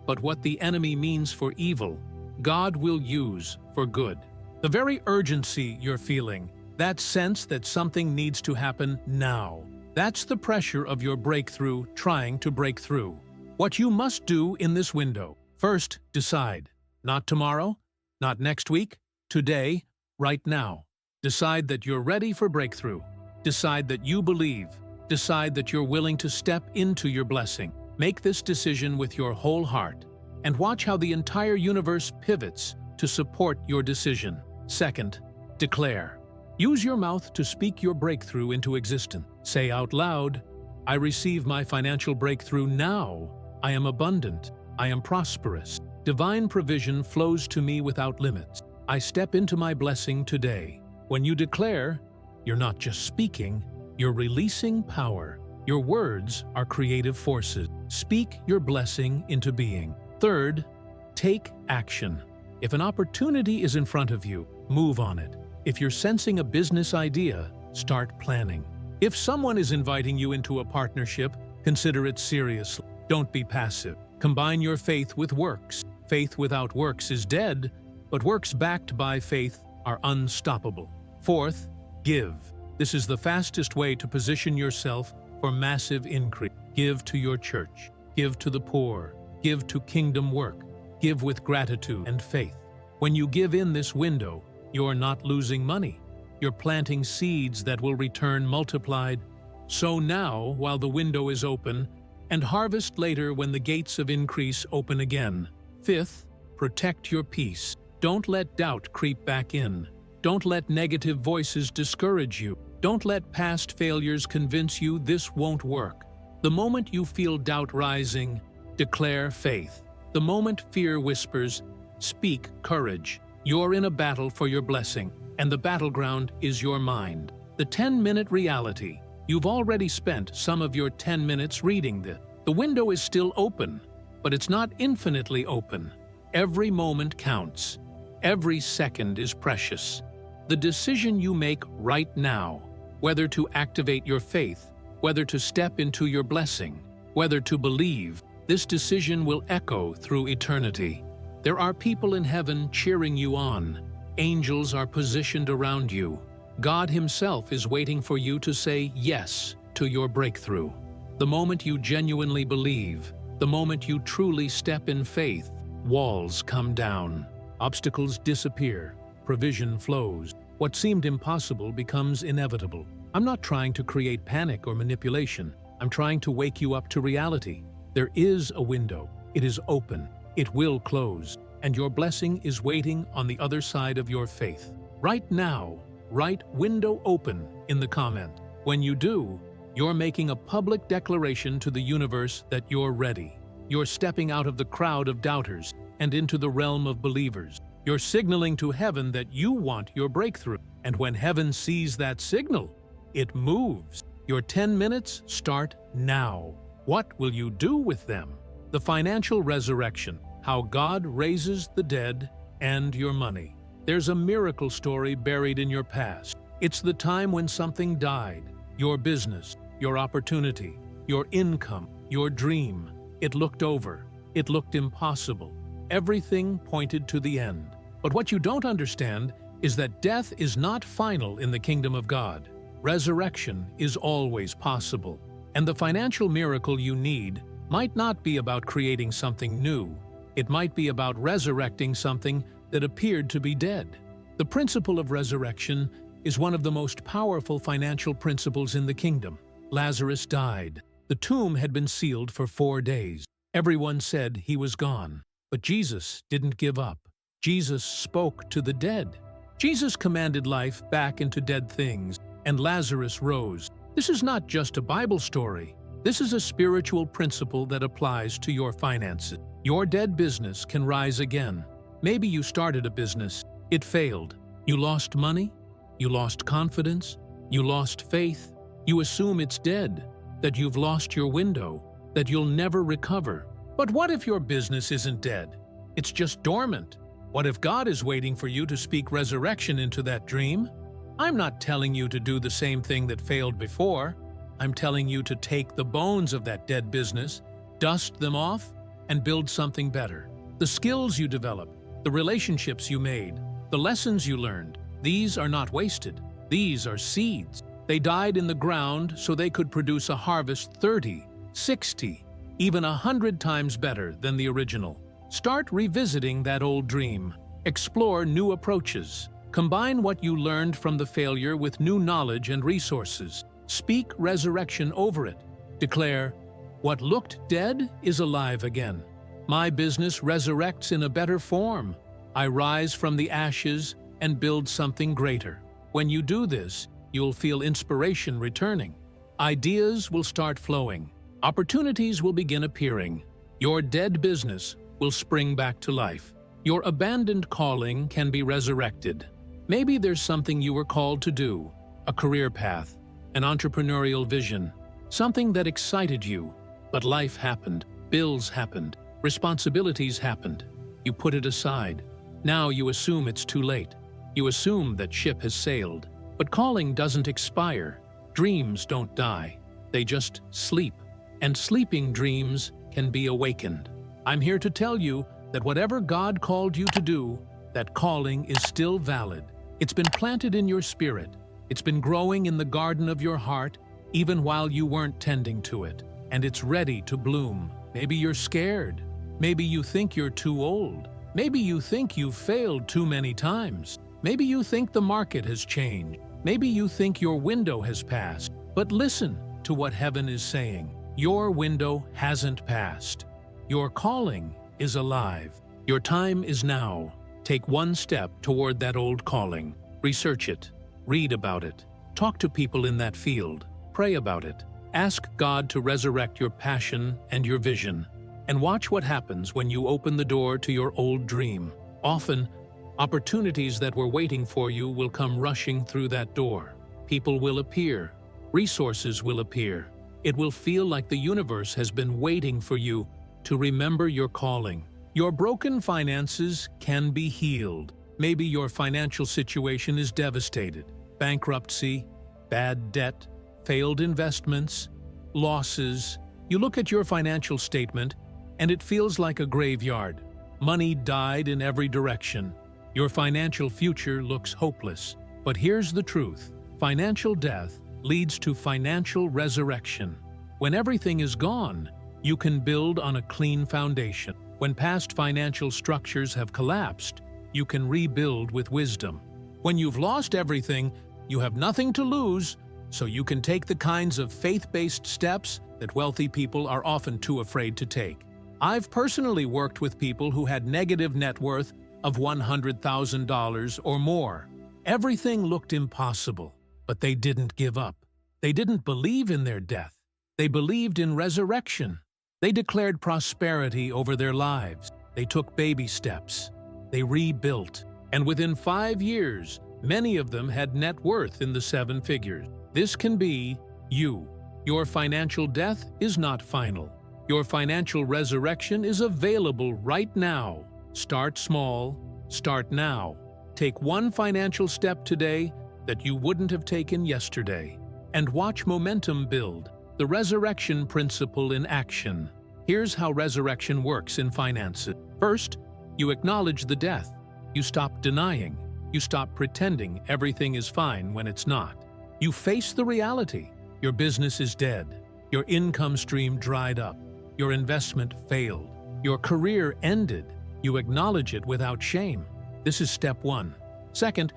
But what the enemy means for evil, God will use for good. The very urgency you're feeling, that sense that something needs to happen now, that's the pressure of your breakthrough trying to break through. What you must do in this window: first, decide. Not tomorrow, not next week, today, right now. Decide that you're ready for breakthrough. Decide that you believe. Decide that you're willing to step into your blessing. Make this decision with your whole heart, and watch how the entire universe pivots to support your decision. Second, declare. Use your mouth to speak your breakthrough into existence. Say out loud, "I receive my financial breakthrough now. I am abundant. I am prosperous. Divine provision flows to me without limits. I step into my blessing today." When you declare, you're not just speaking, you're releasing power. Your words are creative forces. Speak your blessing into being. Third, take action. If an opportunity is in front of you, move on it. If you're sensing a business idea, start planning. If someone is inviting you into a partnership, consider it seriously. Don't be passive. Combine your faith with works. Faith without works is dead, but works backed by faith are unstoppable. Fourth, give. This is the fastest way to position yourself for massive increase. Give to your church. Give to the poor. Give to kingdom work. Give with gratitude and faith. When you give in this window, you're not losing money. You're planting seeds that will return multiplied. Sow now while the window is open, and harvest later when the gates of increase open again. Fifth, protect your peace. Don't let doubt creep back in. Don't let negative voices discourage you. Don't let past failures convince you this won't work. The moment you feel doubt rising, declare faith. The moment fear whispers, speak courage. You're in a battle for your blessing, and the battleground is your mind. The 10-minute reality. You've already spent some of your 10 minutes reading this. The window is still open, but it's not infinitely open. Every moment counts. Every second is precious. The decision you make right now, whether to activate your faith, whether to step into your blessing, whether to believe, this decision will echo through eternity. There are people in heaven cheering you on. Angels are positioned around you. God Himself is waiting for you to say yes to your breakthrough. The moment you genuinely believe, the moment you truly step in faith, walls come down. Obstacles disappear. Provision flows. What seemed impossible becomes inevitable. I'm not trying to create panic or manipulation. I'm trying to wake you up to reality. There is a window. It is open. It will close. And your blessing is waiting on the other side of your faith. Right now, write "window open" in the comment. When you do, you're making a public declaration to the universe that you're ready. You're stepping out of the crowd of doubters and into the realm of believers. You're signaling to heaven that you want your breakthrough. And when heaven sees that signal, it moves. Your 10 minutes start now. What will you do with them? The financial resurrection, how God raises the dead, and your money. There's a miracle story buried in your past. It's the time when something died. Your business, your opportunity, your income, your dream. It looked over. It looked impossible. Everything pointed to the end. But what you don't understand is that death is not final in the kingdom of God. Resurrection is always possible. And the financial miracle you need might not be about creating something new. It might be about resurrecting something that appeared to be dead. The principle of resurrection is one of the most powerful financial principles in the kingdom. Lazarus died. The tomb had been sealed for 4 days. Everyone said he was gone. But Jesus didn't give up. Jesus spoke to the dead. Jesus commanded life back into dead things, and Lazarus rose. This is not just a Bible story. This is a spiritual principle that applies to your finances. Your dead business can rise again. Maybe you started a business. It failed. You lost money. You lost confidence. You lost faith. You assume it's dead, that you've lost your window, that you'll never recover. But what if your business isn't dead? It's just dormant. What if God is waiting for you to speak resurrection into that dream? I'm not telling you to do the same thing that failed before. I'm telling you to take the bones of that dead business, dust them off, and build something better. The skills you developed, the relationships you made, the lessons you learned, these are not wasted. These are seeds. They died in the ground so they could produce a harvest 30, 60, even 100 times better than the original. Start revisiting that old dream. Explore new approaches. Combine what you learned from the failure with new knowledge and resources. Speak resurrection over it. Declare, "What looked dead is alive again. My business resurrects in a better form. I rise from the ashes and build something greater." When you do this, you'll feel inspiration returning. Ideas will start flowing. Opportunities will begin appearing. Your dead business will spring back to life. Your abandoned calling can be resurrected. Maybe there's something you were called to do, a career path, an entrepreneurial vision, something that excited you. But life happened, bills happened, responsibilities happened. You put it aside. Now you assume it's too late. You assume that ship has sailed. But calling doesn't expire. Dreams don't die. They just sleep. And sleeping dreams can be awakened. I'm here to tell you that whatever God called you to do, that calling is still valid. It's been planted in your spirit. It's been growing in the garden of your heart, even while you weren't tending to it. And it's ready to bloom. Maybe you're scared. Maybe you think you're too old. Maybe you think you've failed too many times. Maybe you think the market has changed. Maybe you think your window has passed. But listen to what heaven is saying. Your window hasn't passed. Your calling is alive. Your time is now. Take one step toward that old calling. Research it. Read about it. Talk to people in that field. Pray about it. Ask God to resurrect your passion and your vision. And watch what happens when you open the door to your old dream. Often, opportunities that were waiting for you will come rushing through that door. People will appear. Resources will appear. It will feel like the universe has been waiting for you to remember your calling. Your broken finances can be healed. Maybe your financial situation is devastated. Bankruptcy, bad debt, failed investments, losses. You look at your financial statement and it feels like a graveyard. Money died in every direction. Your financial future looks hopeless. But here's the truth. Financial death leads to financial resurrection. When everything is gone, you can build on a clean foundation. When past financial structures have collapsed, you can rebuild with wisdom. When you've lost everything, you have nothing to lose, so you can take the kinds of faith-based steps that wealthy people are often too afraid to take. I've personally worked with people who had negative net worth of $100,000 or more. Everything looked impossible, but they didn't give up. They didn't believe in their death. They believed in resurrection. They declared prosperity over their lives. They took baby steps. They rebuilt. And within 5 years, many of them had net worth in the 7 figures. This can be you. Your financial death is not final. Your financial resurrection is available right now. Start small. Start now. Take one financial step today that you wouldn't have taken yesterday. And watch momentum build. The resurrection principle in action. Here's how resurrection works in finances. First, you acknowledge the death. You stop denying. You stop pretending everything is fine when it's not. You face the reality. Your business is dead. Your income stream dried up. Your investment failed. Your career ended. You acknowledge it without shame. This is step 1. Second,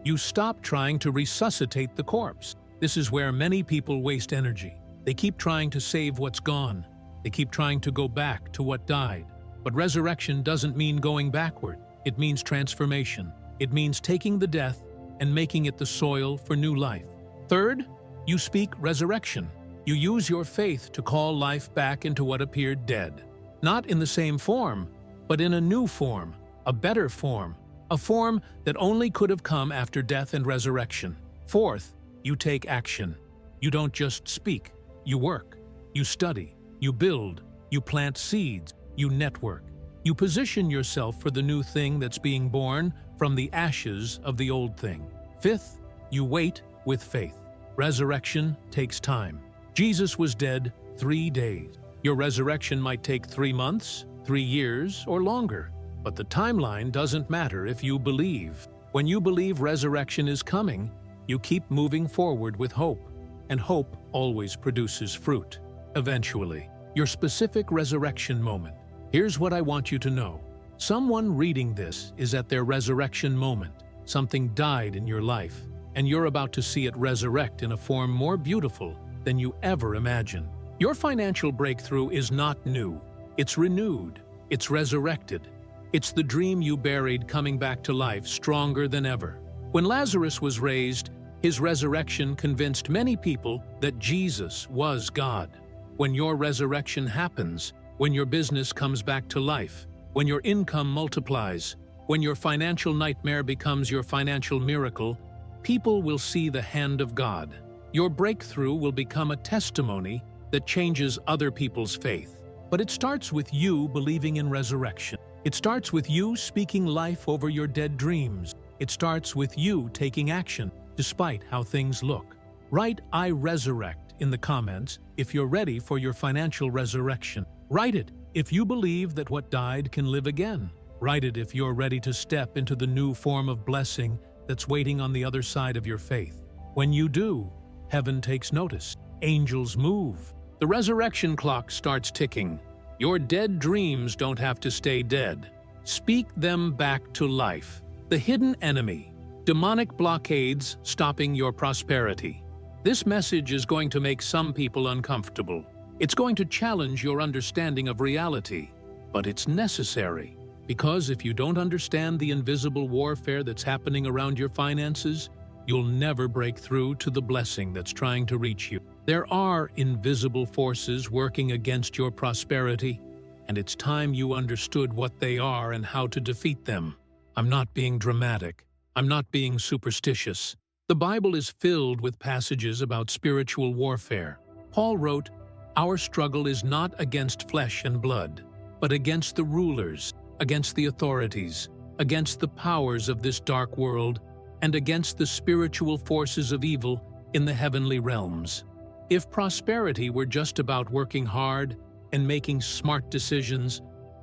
you stop trying to resuscitate the corpse. This is where many people waste energy. They keep trying to save what's gone. They keep trying to go back to what died. But resurrection doesn't mean going backward. It means transformation. It means taking the death and making it the soil for new life. Third, you speak resurrection. You use your faith to call life back into what appeared dead. Not in the same form, but in a new form, a better form, a form that only could have come after death and resurrection. Fourth, you take action. You don't just speak. You work. You study. You build. You plant seeds. You network. You position yourself for the new thing that's being born from the ashes of the old thing. Fifth, You wait with faith. Resurrection takes time. Jesus was dead 3 days. Your resurrection might take 3 months, 3 years, or longer. But the timeline doesn't matter if you believe. When you believe resurrection is coming, you keep moving forward with hope. And hope always produces fruit. Eventually, your specific resurrection moment. Here's what I want you to know. Someone reading this is at their resurrection moment. Something died in your life, and you're about to see it resurrect in a form more beautiful than you ever imagined. Your financial breakthrough is not new. It's renewed. It's resurrected. It's the dream you buried coming back to life stronger than ever. When Lazarus was raised, his resurrection convinced many people that Jesus was God. When your resurrection happens, when your business comes back to life, when your income multiplies, when your financial nightmare becomes your financial miracle, people will see the hand of God. Your breakthrough will become a testimony that changes other people's faith. But it starts with you believing in resurrection. It starts with you speaking life over your dead dreams. It starts with you taking action, despite how things look. Write "I resurrect" in the comments if you're ready for your financial resurrection. Write it if you believe that what died can live again. Write it if you're ready to step into the new form of blessing that's waiting on the other side of your faith. When you do, heaven takes notice. Angels move. The resurrection clock starts ticking. Your dead dreams don't have to stay dead. Speak them back to life. The hidden enemy. Demonic blockades stopping your prosperity. This message is going to make some people uncomfortable. It's going to challenge your understanding of reality. But it's necessary. Because if you don't understand the invisible warfare that's happening around your finances, you'll never break through to the blessing that's trying to reach you. There are invisible forces working against your prosperity, and it's time you understood what they are and how to defeat them. I'm not being dramatic. I'm not being superstitious. The Bible is filled with passages about spiritual warfare. Paul wrote, "Our struggle is not against flesh and blood, but against the rulers, against the authorities, against the powers of this dark world, and against the spiritual forces of evil in the heavenly realms." If prosperity were just about working hard and making smart decisions,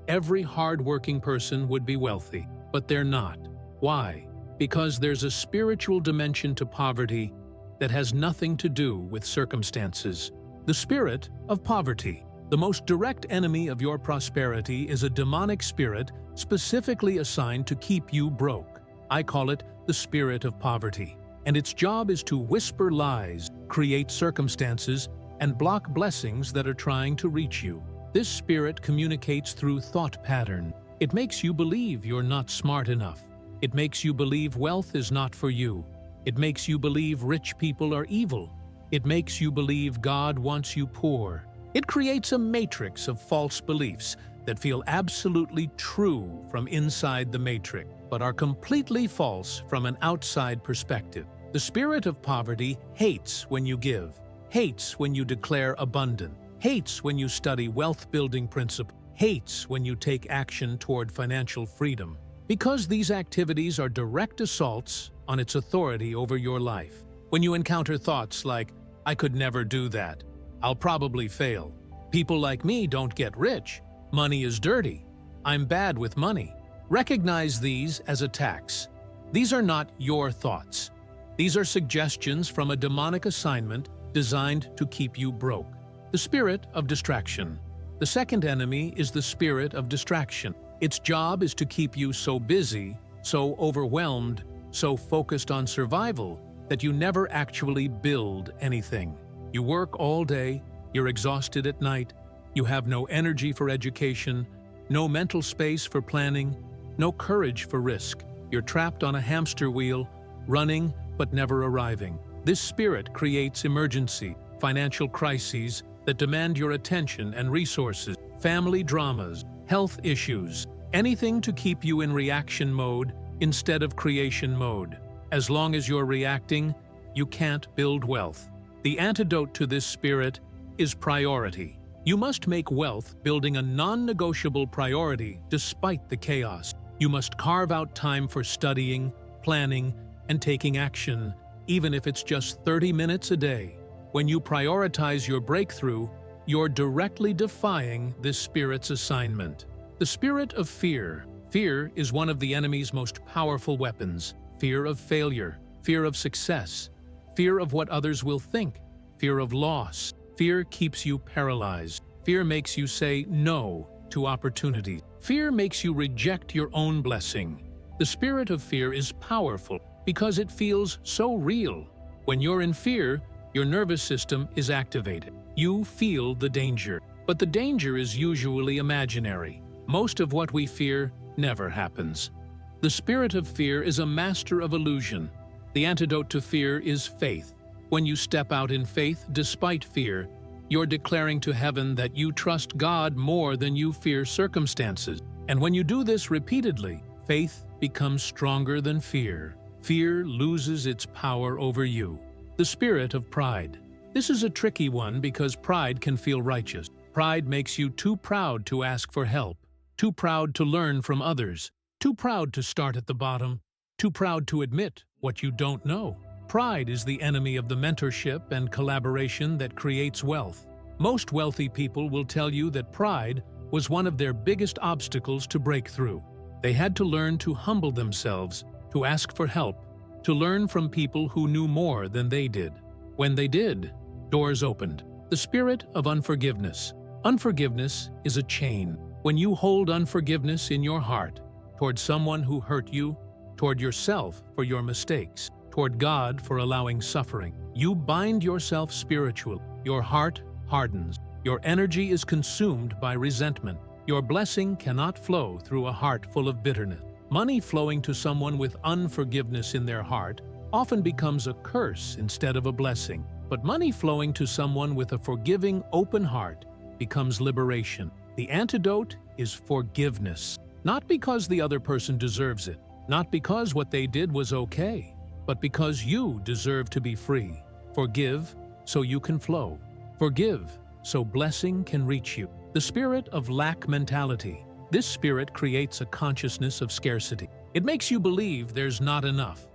every hard-working person would be wealthy. But they're not. Why? Because there's a spiritual dimension to poverty that has nothing to do with circumstances. The spirit of poverty. The most direct enemy of your prosperity is a demonic spirit specifically assigned to keep you broke. I call it the spirit of poverty. And its job is to whisper lies, create circumstances, and block blessings that are trying to reach you. This spirit communicates through thought pattern. It makes you believe you're not smart enough. It makes you believe wealth is not for you. It makes you believe rich people are evil. It makes you believe God wants you poor. It creates a matrix of false beliefs that feel absolutely true from inside the matrix, but are completely false from an outside perspective. The spirit of poverty hates when you give, hates when you declare abundant, hates when you study wealth-building principles, hates when you take action toward financial freedom, because these activities are direct assaults on its authority over your life. When you encounter thoughts like, "I could never do that," "I'll probably fail," "People like me don't get rich," "Money is dirty," "I'm bad with money," recognize these as attacks. These are not your thoughts. These are suggestions from a demonic assignment designed to keep you broke. The spirit of distraction. The second enemy is the spirit of distraction. Its job is to keep you so busy, so overwhelmed, so focused on survival that you never actually build anything. You work all day, you're exhausted at night, you have no energy for education, no mental space for planning, no courage for risk. You're trapped on a hamster wheel, running but never arriving. This spirit creates emergency, financial crises that demand your attention and resources, family dramas, health issues, anything to keep you in reaction mode instead of creation mode. As long as you're reacting, you can't build wealth. The antidote to this spirit is priority. You must make wealth building a non-negotiable priority despite the chaos. You must carve out time for studying, planning, and taking action, even if it's just 30 minutes a day. When you prioritize your breakthrough, you're directly defying this spirit's assignment. The spirit of fear. Fear is one of the enemy's most powerful weapons. Fear of failure, fear of success, fear of what others will think, fear of loss. Fear keeps you paralyzed. Fear makes you say no to opportunities. Fear makes you reject your own blessing. The spirit of fear is powerful because it feels so real. When you're in fear, your nervous system is activated. You feel the danger, but the danger is usually imaginary. Most of what we fear never happens. The spirit of fear is a master of illusion. The antidote to fear is faith. When you step out in faith despite fear, you're declaring to heaven that you trust God more than you fear circumstances. And when you do this repeatedly, faith becomes stronger than fear. Fear loses its power over you. The spirit of pride. This is a tricky one because pride can feel righteous. Pride makes you too proud to ask for help, too proud to learn from others, too proud to start at the bottom, too proud to admit what you don't know. Pride is the enemy of the mentorship and collaboration that creates wealth. Most wealthy people will tell you that pride was one of their biggest obstacles to breakthrough. They had to learn to humble themselves, to ask for help, to learn from people who knew more than they did. When they did, doors opened. The spirit of unforgiveness. Unforgiveness is a chain. When you hold unforgiveness in your heart, toward someone who hurt you, toward yourself for your mistakes, toward God for allowing suffering, you bind yourself spiritually. Your heart hardens. Your energy is consumed by resentment. Your blessing cannot flow through a heart full of bitterness. Money flowing to someone with unforgiveness in their heart often becomes a curse instead of a blessing. But money flowing to someone with a forgiving, open heart becomes liberation. The antidote is forgiveness. Not because the other person deserves it, not because what they did was okay, but because you deserve to be free. Forgive so you can flow. Forgive so blessing can reach you. The spirit of lack mentality. This spirit creates a consciousness of scarcity. It makes you believe there's not enough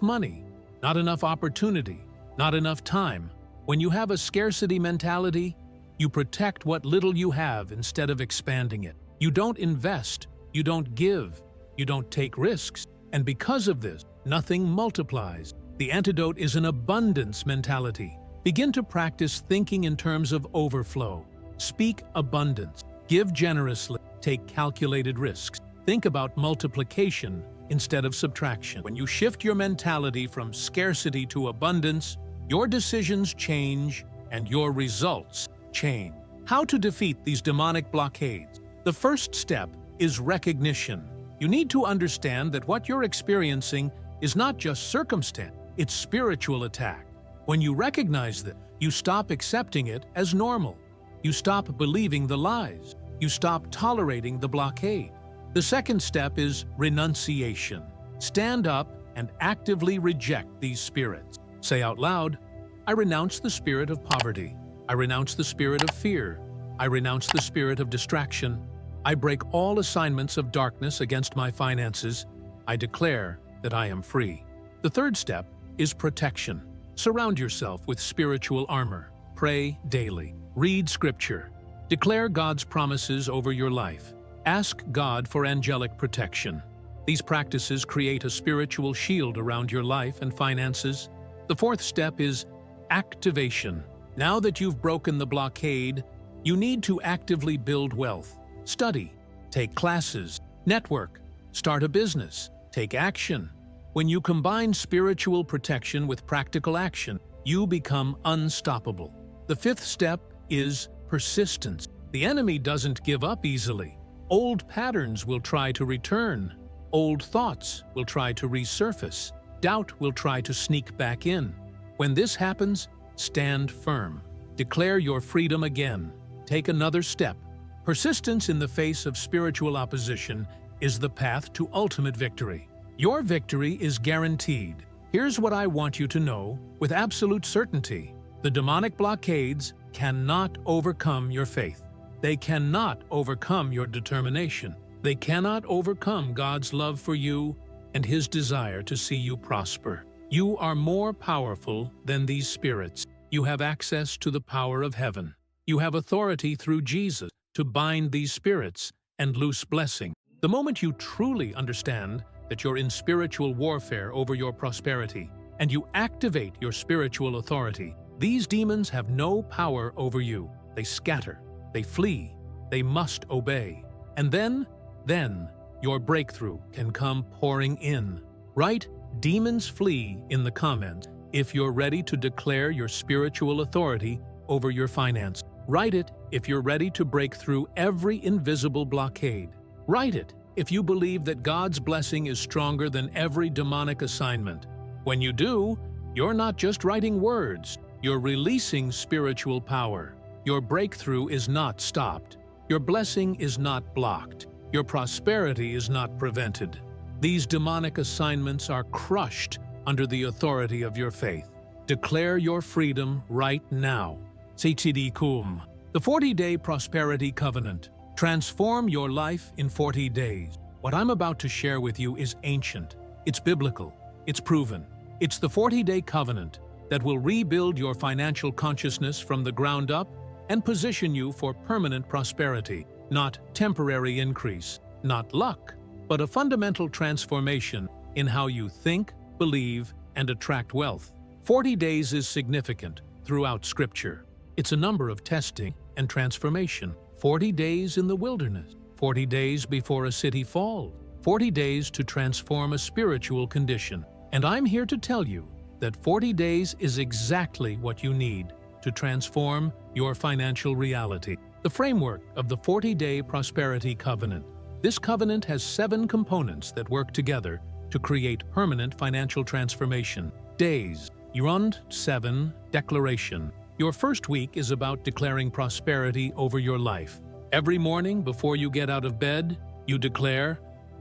money, not enough opportunity, not enough time. When you have a scarcity mentality, you protect what little you have instead of expanding it. You don't invest, you don't give, you don't take risks, and because of this, nothing multiplies. The antidote is an abundance mentality. Begin to practice thinking in terms of overflow. Speak abundance. Give generously. Take calculated risks. Think about multiplication instead of subtraction. When you shift your mentality from scarcity to abundance, your decisions change and your results change. How to defeat these demonic blockades? The first step is recognition. You need to understand that what you're experiencing is not just circumstance, it's spiritual attack. When you recognize that, you stop accepting it as normal. You stop believing the lies. You stop tolerating the blockade. The second step is renunciation. Stand up and actively reject these spirits. Say out loud, I renounce the spirit of poverty. I renounce the spirit of fear. I renounce the spirit of distraction. I break all assignments of darkness against my finances. I declare that I am free. The third step is protection. Surround yourself with spiritual armor. Pray daily. Read scripture. Declare God's promises over your life. Ask God for angelic protection. These practices create a spiritual shield around your life and finances. The fourth step is activation. Now that you've broken the blockade, you need to actively build wealth. Study, take classes, network, start a business, take action. When you combine spiritual protection with practical action, you become unstoppable. The fifth step is persistence. The enemy doesn't give up easily. Old patterns will try to return. Old thoughts will try to resurface. Doubt will try to sneak back in. When this happens, stand firm. Declare your freedom again. Take another step. Persistence in the face of spiritual opposition is the path to ultimate victory. Your victory is guaranteed. Here's what I want you to know with absolute certainty. The demonic blockades cannot overcome your faith. They cannot overcome your determination. They cannot overcome God's love for you and His desire to see you prosper. You are more powerful than these spirits. You have access to the power of heaven. You have authority through Jesus to bind these spirits and loose blessing. The moment you truly understand that you're in spiritual warfare over your prosperity, and you activate your spiritual authority, these demons have no power over you. They scatter, they flee, they must obey. And then your breakthrough can come pouring in. Write "demons flee" in the comments if you're ready to declare your spiritual authority over your finance. Write it if you're ready to break through every invisible blockade. Write it if you believe that God's blessing is stronger than every demonic assignment. When you do, you're not just writing words, you're releasing spiritual power. Your breakthrough is not stopped. Your blessing is not blocked. Your prosperity is not prevented. These demonic assignments are crushed under the authority of your faith. Declare your freedom right now. Sechidi Kum. The 40-Day Prosperity Covenant. Transform your life in 40 days. What I'm about to share with you is ancient. It's biblical. It's proven. It's the 40-Day Covenant that will rebuild your financial consciousness from the ground up and position you for permanent prosperity, not temporary increase, not luck, but a fundamental transformation in how you think, believe, and attract wealth. 40 days is significant throughout Scripture. It's a number of testing and transformation. 40 days in the wilderness, 40 days before a city falls, 40 days to transform a spiritual condition. And I'm here to tell you that 40 days is exactly what you need to transform your financial reality. The framework of the 40-Day Prosperity Covenant. This covenant has 7 components that work together to create permanent financial transformation. Days. Yurund 7. Declaration. Your first week is about declaring prosperity over your life. Every morning before you get out of bed, you declare,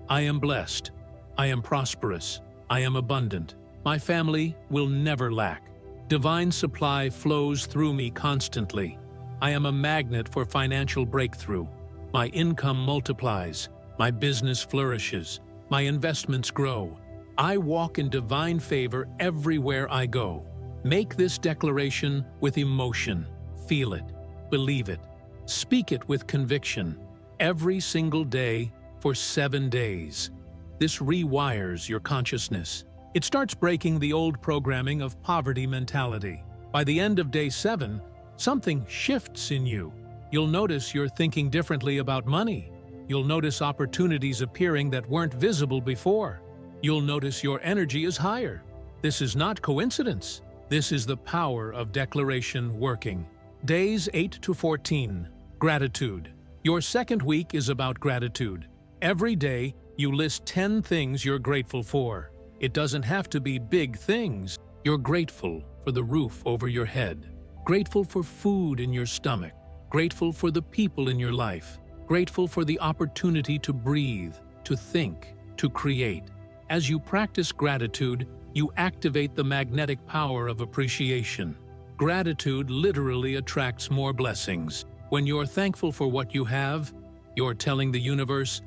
"I am blessed. I am prosperous. I am abundant. My family will never lack. Divine supply flows through me constantly. I am a magnet for financial breakthrough. My income multiplies. My business flourishes. My investments grow. I walk in divine favor everywhere I go." Make this declaration with emotion. Feel it. Believe it. Speak it with conviction. Every single day for 7 days. This rewires your consciousness. It starts breaking the old programming of poverty mentality. By the end of day 7, something shifts in you. You'll notice you're thinking differently about money. You'll notice opportunities appearing that weren't visible before. You'll notice your energy is higher. This is not coincidence. This is the power of declaration working. Days 8 to 14. Gratitude. Your second week is about gratitude. Every day, you list 10 things you're grateful for. It doesn't have to be big things. You're grateful for the roof over your head, grateful for food in your stomach, grateful for the people in your life, grateful for the opportunity to breathe, to think, to create. As you practice gratitude, you activate the magnetic power of appreciation. Gratitude literally attracts more blessings. When you're thankful for what you have, you're telling the universe,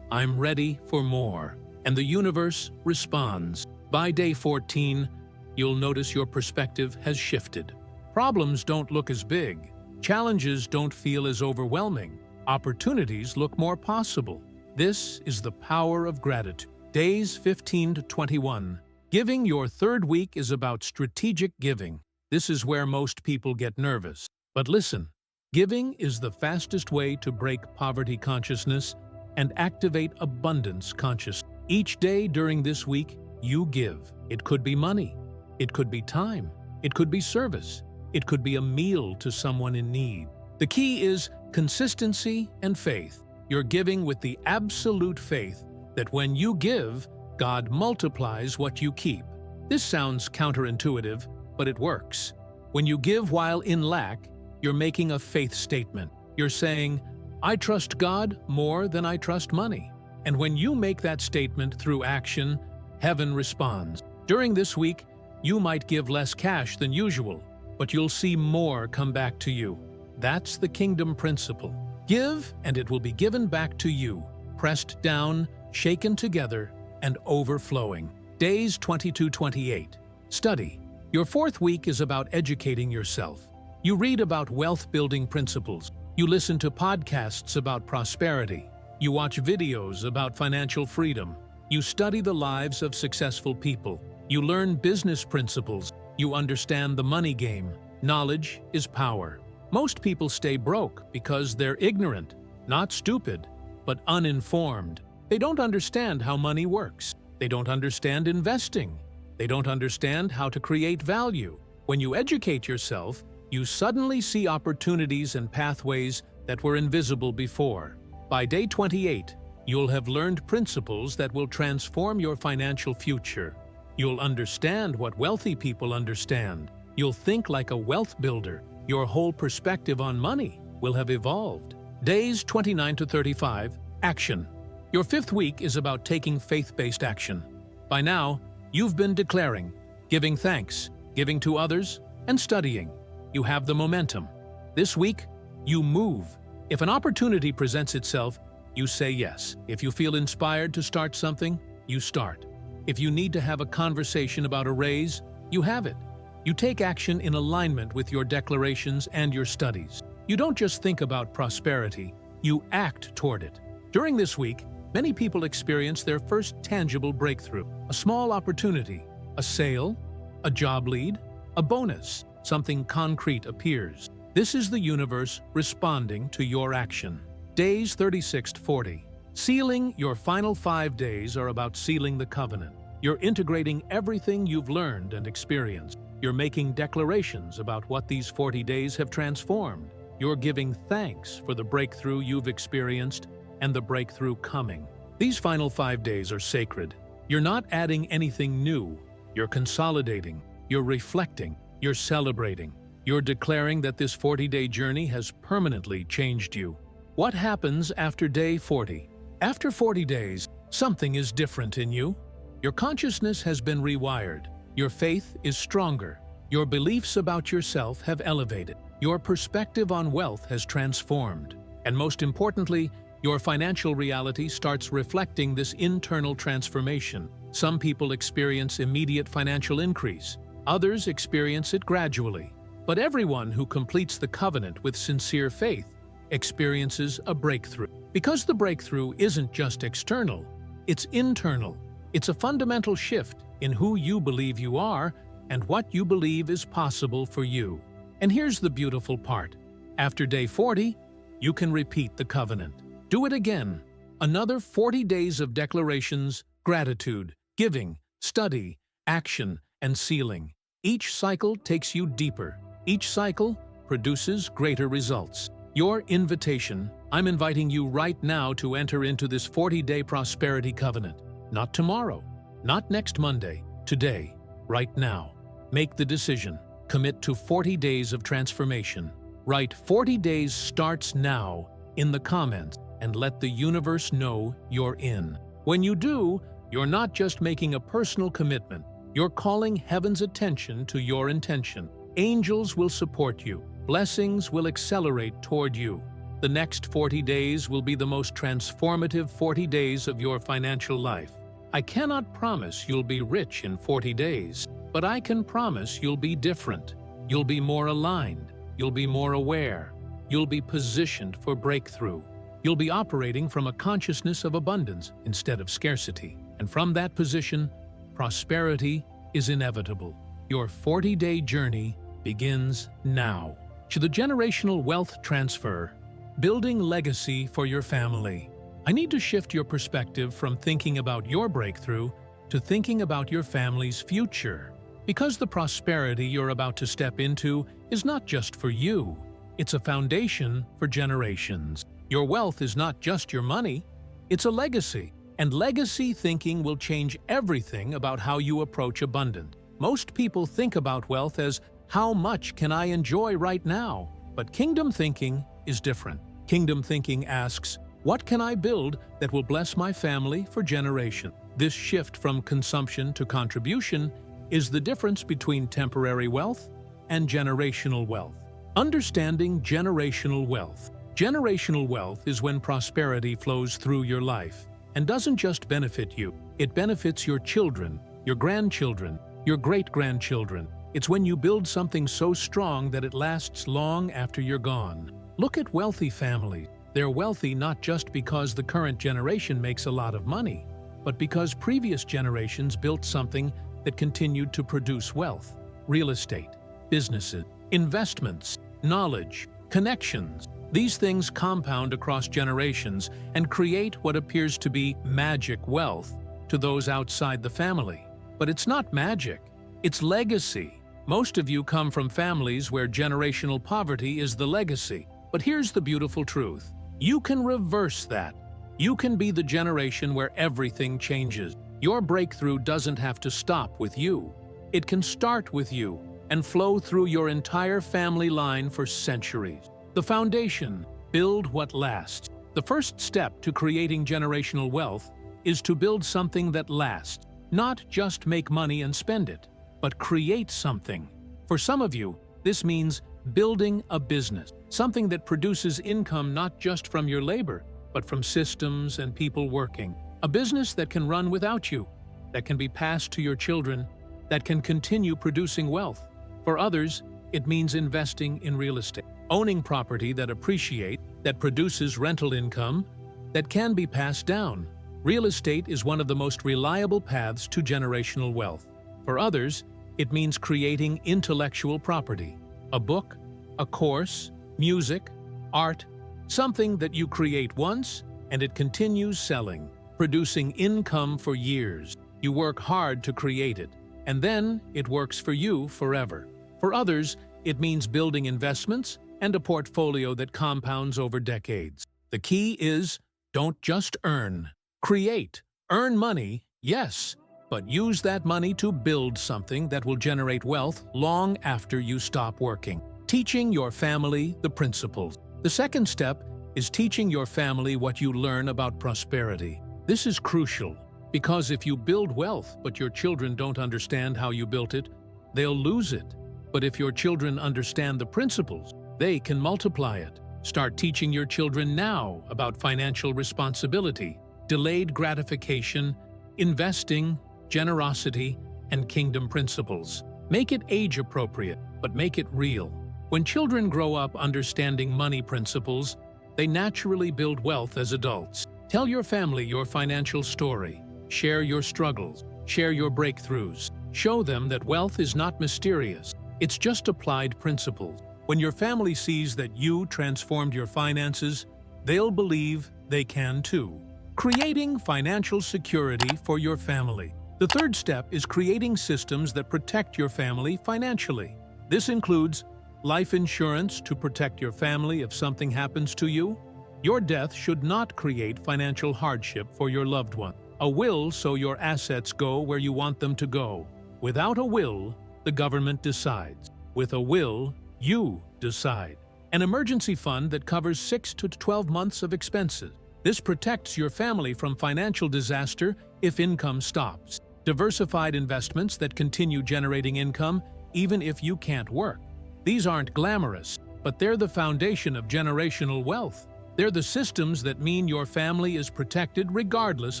"I'm ready for more." And the universe responds. By day 14, you'll notice your perspective has shifted. Problems don't look as big. Challenges don't feel as overwhelming. Opportunities look more possible. This is the power of gratitude. Days 15 to 21. Giving. Your third week is about strategic giving. This is where most people get nervous. But listen, giving is the fastest way to break poverty consciousness and activate abundance consciousness. Each day during this week, you give. It could be money. It could be time. It could be service. It could be a meal to someone in need. The key is consistency and faith. You're giving with the absolute faith that when you give, God multiplies what you keep. This sounds counterintuitive, but it works. When you give while in lack, you're making a faith statement. You're saying, "I trust God more than I trust money." And when you make that statement through action, heaven responds. During this week, you might give less cash than usual, but you'll see more come back to you. That's the kingdom principle. Give, and it will be given back to you, pressed down, shaken together, and overflowing. Days 22-28. Study. Your fourth week is about educating yourself. You read about wealth-building principles. You listen to podcasts about prosperity. You watch videos about financial freedom. You study the lives of successful people. You learn business principles. You understand the money game. Knowledge is power. Most people stay broke because they're ignorant, not stupid, but uninformed. They don't understand how money works. They don't understand investing. They don't understand how to create value. When you educate yourself, you suddenly see opportunities and pathways that were invisible before. By day 28, you'll have learned principles that will transform your financial future. You'll understand what wealthy people understand. You'll think like a wealth builder. Your whole perspective on money will have evolved. Days 29 to 35, action. Your fifth week is about taking faith-based action. By now, you've been declaring, giving thanks, giving to others, and studying. You have the momentum. This week, you move. If an opportunity presents itself, you say yes. If you feel inspired to start something, you start. If you need to have a conversation about a raise, you have it. You take action in alignment with your declarations and your studies. You don't just think about prosperity, you act toward it. During this week, many people experience their first tangible breakthrough, a small opportunity, a sale, a job lead, a bonus, something concrete appears. This is the universe responding to your action. Days 36 to 40. Sealing. Your final 5 days are about sealing the covenant. You're integrating everything you've learned and experienced. You're making declarations about what these 40 days have transformed. You're giving thanks for the breakthrough you've experienced and the breakthrough coming. These final 5 days are sacred. You're not adding anything new. You're consolidating. You're reflecting. You're celebrating. You're declaring that this 40-day journey has permanently changed you. What happens after day 40? After 40 days, something is different in you. Your consciousness has been rewired. Your faith is stronger. Your beliefs about yourself have elevated. Your perspective on wealth has transformed. And most importantly, your financial reality starts reflecting this internal transformation. Some people experience immediate financial increase. Others experience it gradually. But everyone who completes the covenant with sincere faith experiences a breakthrough. Because the breakthrough isn't just external, it's internal. It's a fundamental shift in who you believe you are and what you believe is possible for you. And here's the beautiful part. After day 40, you can repeat the covenant. Do it again. Another 40 days of declarations, gratitude, giving, study, action, and sealing. Each cycle takes you deeper. Each cycle produces greater results. Your invitation, I'm inviting you right now to enter into this 40-day prosperity covenant. Not tomorrow, not next Monday, today, right now. Make the decision. Commit to 40 days of transformation. Write 40 days starts now in the comments and let the universe know you're in. When you do, you're not just making a personal commitment, you're calling heaven's attention to your intention. Angels will support you. Blessings will accelerate toward you. The next 40 days will be the most transformative 40 days of your financial life. I cannot promise you'll be rich in 40 days, but I can promise you'll be different. You'll be more aligned. You'll be more aware. You'll be positioned for breakthrough. You'll be operating from a consciousness of abundance instead of scarcity. And from that position, prosperity is inevitable. Your 40-day journey begins now. To the generational wealth transfer, building legacy for your family. I need to shift your perspective from thinking about your breakthrough to thinking about your family's future. Because the prosperity you're about to step into is not just for you, it's a foundation for generations. Your wealth is not just your money, it's a legacy. And legacy thinking will change everything about how you approach abundance. Most people think about wealth as, how much can I enjoy right now? But kingdom thinking is different. Kingdom thinking asks, what can I build that will bless my family for generations? This shift from consumption to contribution is the difference between temporary wealth and generational wealth. Understanding generational wealth. Generational wealth is when prosperity flows through your life and doesn't just benefit you, it benefits your children, your grandchildren, your great-grandchildren. It's when you build something so strong that it lasts long after you're gone. Look at wealthy families. They're wealthy not just because the current generation makes a lot of money, but because previous generations built something that continued to produce wealth. Real estate, businesses, investments, knowledge, connections. These things compound across generations and create what appears to be magic wealth to those outside the family. But it's not magic, it's legacy. Most of you come from families where generational poverty is the legacy. But here's the beautiful truth. You can reverse that. You can be the generation where everything changes. Your breakthrough doesn't have to stop with you. It can start with you and flow through your entire family line for centuries. The foundation, build what lasts. The first step to creating generational wealth is to build something that lasts. Not just make money and spend it, but create something. For some of you, this means building a business, something that produces income not just from your labor, but from systems and people working. A business that can run without you, that can be passed to your children, that can continue producing wealth. For others, it means investing in real estate, owning property that appreciates, that produces rental income, that can be passed down. Real estate is one of the most reliable paths to generational wealth. For others, it means creating intellectual property, a book, a course, music, art, something that you create once and it continues selling, producing income for years. You work hard to create it, and then it works for you forever. For others, it means building investments and a portfolio that compounds over decades. The key is, don't just earn. Create. Earn money, yes, but use that money to build something that will generate wealth long after you stop working. Teaching your family the principles. The second step is teaching your family what you learn about prosperity. This is crucial because if you build wealth but your children don't understand how you built it, they'll lose it. But if your children understand the principles, they can multiply it. Start teaching your children now about financial responsibility, delayed gratification, investing, generosity, and kingdom principles. Make it age-appropriate, but make it real. When children grow up understanding money principles, they naturally build wealth as adults. Tell your family your financial story. Share your struggles. Share your breakthroughs. Show them that wealth is not mysterious. It's just applied principles. When your family sees that you transformed your finances, they'll believe they can too. Creating financial security for your family. The third step is creating systems that protect your family financially. This includes life insurance to protect your family if something happens to you. Your death should not create financial hardship for your loved one. A will so your assets go where you want them to go. Without a will, the government decides. With a will, you decide. An emergency fund that covers 6 to 12 months of expenses. This protects your family from financial disaster if income stops. Diversified investments that continue generating income even if you can't work. These aren't glamorous, but they're the foundation of generational wealth. They're the systems that mean your family is protected regardless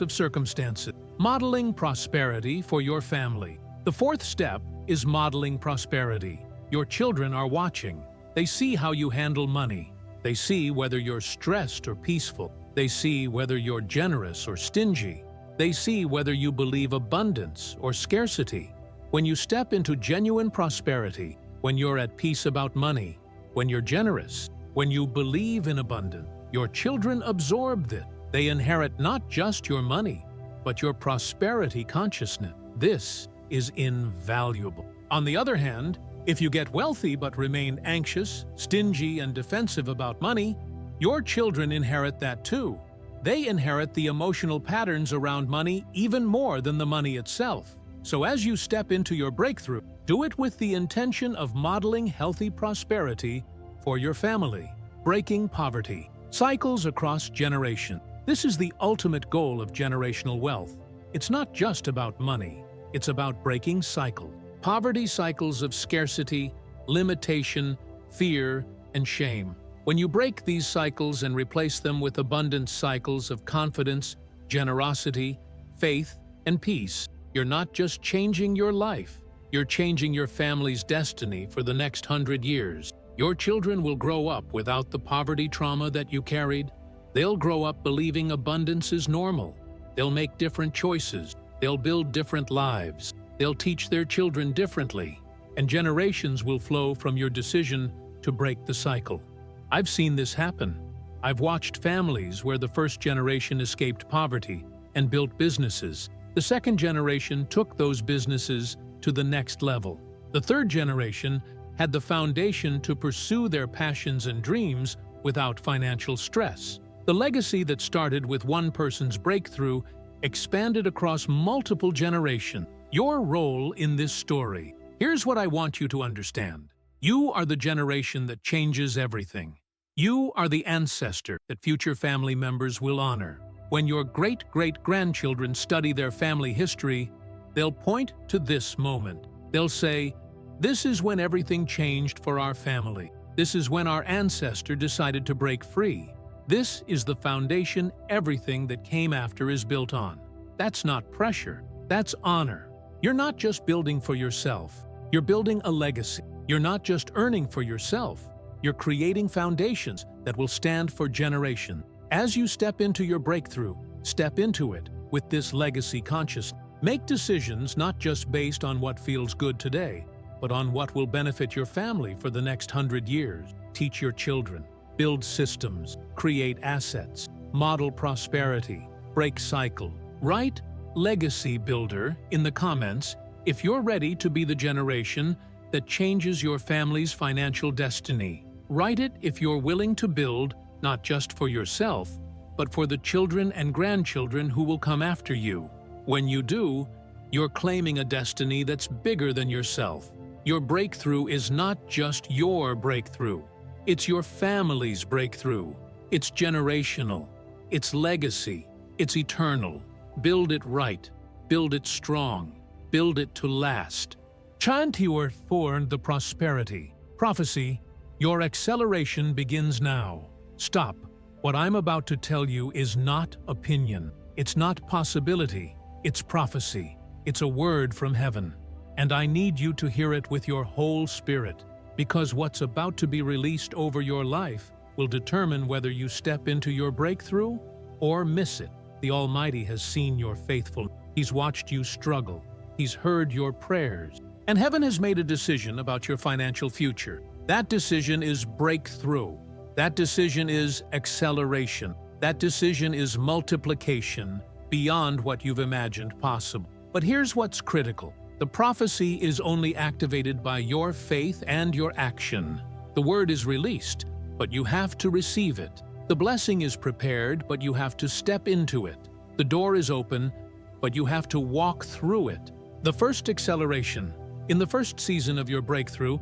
of circumstances. Modeling prosperity for your family. The fourth step is modeling prosperity. Your children are watching. They see how you handle money. They see whether you're stressed or peaceful. They see whether you're generous or stingy. They see whether you believe abundance or scarcity. When you step into genuine prosperity, when you're at peace about money, when you're generous, when you believe in abundance, your children absorb this. They inherit not just your money, but your prosperity consciousness. This is invaluable. On the other hand, if you get wealthy but remain anxious, stingy, and defensive about money, your children inherit that too. They inherit the emotional patterns around money even more than the money itself. So as you step into your breakthrough, do it with the intention of modeling healthy prosperity for your family. Breaking poverty. Cycles across generations. This is the ultimate goal of generational wealth. It's not just about money. It's about breaking cycles. Poverty cycles of scarcity, limitation, fear, and shame. When you break these cycles and replace them with abundant cycles of confidence, generosity, faith, and peace, you're not just changing your life, You're changing your family's destiny for the next 100 years. Your children will grow up without the poverty trauma that you carried. They'll grow up believing abundance is normal. They'll make different choices. They'll build different lives. They'll teach their children differently. And generations will flow from your decision to break the cycle. I've seen this happen. I've watched families where the first generation escaped poverty and built businesses. The second generation took those businesses to the next level. The third generation had the foundation to pursue their passions and dreams without financial stress. The legacy that started with one person's breakthrough expanded across multiple generations. Your role in this story. Here's what I want you to understand. You are the generation that changes everything. You are the ancestor that future family members will honor. When your great-great-grandchildren study their family history, they'll point to this moment. They'll say, "This is when everything changed for our family. This is when our ancestor decided to break free. This is the foundation everything that came after is built on." That's not pressure, that's honor. You're not just building for yourself, you're building a legacy. You're not just earning for yourself, you're creating foundations that will stand for generations. As you step into your breakthrough, step into it with this legacy consciousness. Make decisions not just based on what feels good today, but on what will benefit your family for the next 100 years. Teach your children, build systems, create assets, model prosperity, break cycle. Write "Legacy Builder" in the comments if you're ready to be the generation that changes your family's financial destiny. Write it if you're willing to build not just for yourself, but for the children and grandchildren who will come after you. When you do, you're claiming a destiny that's bigger than yourself. Your breakthrough is not just your breakthrough. It's your family's breakthrough. It's generational. It's legacy. It's eternal. Build it right. Build it strong. Build it to last. Chant your for the prosperity. Prophecy, your acceleration begins now. Stop. What I'm about to tell you is not opinion. It's not possibility. It's prophecy. It's a word from heaven. And I need you to hear it with your whole spirit, because what's about to be released over your life will determine whether you step into your breakthrough or miss it. The Almighty has seen your faithfulness. He's watched you struggle. He's heard your prayers. And heaven has made a decision about your financial future. That decision is breakthrough. That decision is acceleration. That decision is multiplication beyond what you've imagined possible. But here's what's critical. The prophecy is only activated by your faith and your action. The word is released, but you have to receive it. The blessing is prepared, but you have to step into it. The door is open, but you have to walk through it. The first acceleration. In the first season of your breakthrough,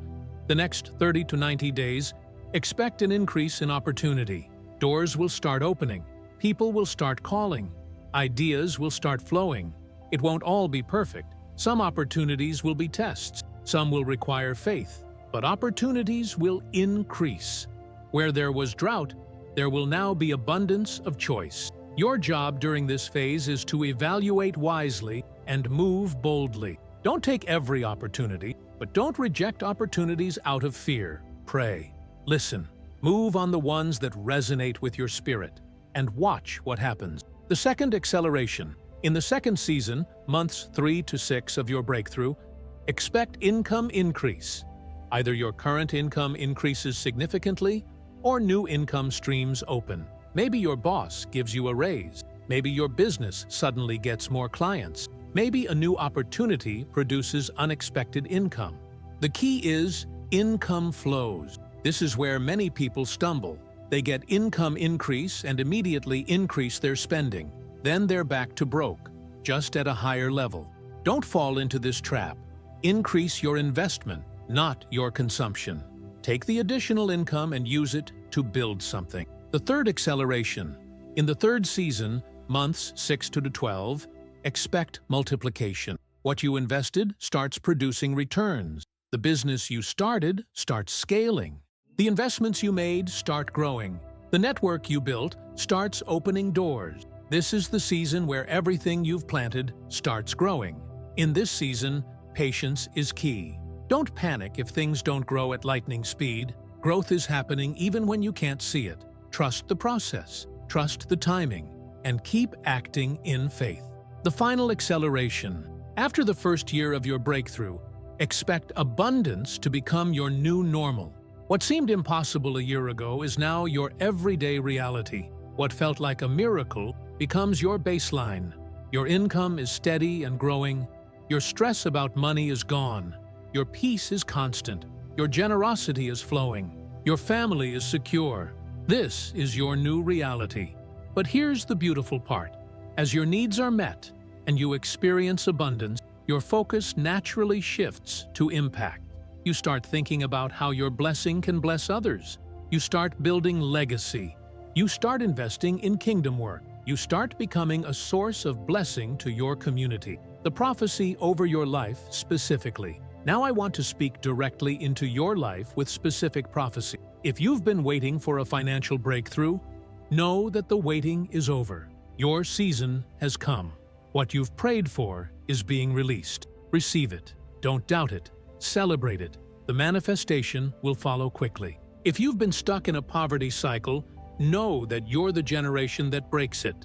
the next 30 to 90 days, expect an increase in opportunity. Doors will start opening. People will start calling. Ideas will start flowing. It won't all be perfect. Some opportunities will be tests. Some will require faith. But opportunities will increase. Where there was drought, there will now be abundance of choice. Your job during this phase is to evaluate wisely and move boldly. Don't take every opportunity, but don't reject opportunities out of fear. Pray. Listen. Move on the ones that resonate with your spirit, and watch what happens. The second acceleration. In the second season, months 3 to 6 of your breakthrough, expect income increase. Either your current income increases significantly, or new income streams open. Maybe your boss gives you a raise. Maybe your business suddenly gets more clients. Maybe a new opportunity produces unexpected income. The key is income flows. This is where many people stumble. They get income increase and immediately increase their spending. Then they're back to broke, just at a higher level. Don't fall into this trap. Increase your investment, not your consumption. Take the additional income and use it to build something. The third acceleration. In the third season, months 6 to 12, expect multiplication. What you invested starts producing returns. The business you started starts scaling. The investments you made start growing. The network you built starts opening doors. This is the season where everything you've planted starts growing. In this season, patience is key. Don't panic if things don't grow at lightning speed. Growth is happening even when you can't see it. Trust the process, trust the timing, and keep acting in faith. The final acceleration. After the first year of your breakthrough, expect abundance to become your new normal. What seemed impossible a year ago is now your everyday reality. What felt like a miracle becomes your baseline. Your income is steady and growing. Your stress about money is gone. Your peace is constant. Your generosity is flowing. Your family is secure. This is your new reality. But here's the beautiful part. As your needs are met and you experience abundance, your focus naturally shifts to impact. You start thinking about how your blessing can bless others. You start building legacy. You start investing in kingdom work. You start becoming a source of blessing to your community. The prophecy over your life specifically. Now I want to speak directly into your life with specific prophecy. If you've been waiting for a financial breakthrough, know that the waiting is over. Your season has come. What you've prayed for is being released. Receive it. Don't doubt it. Celebrate it. The manifestation will follow quickly. If you've been stuck in a poverty cycle, know that you're the generation that breaks it.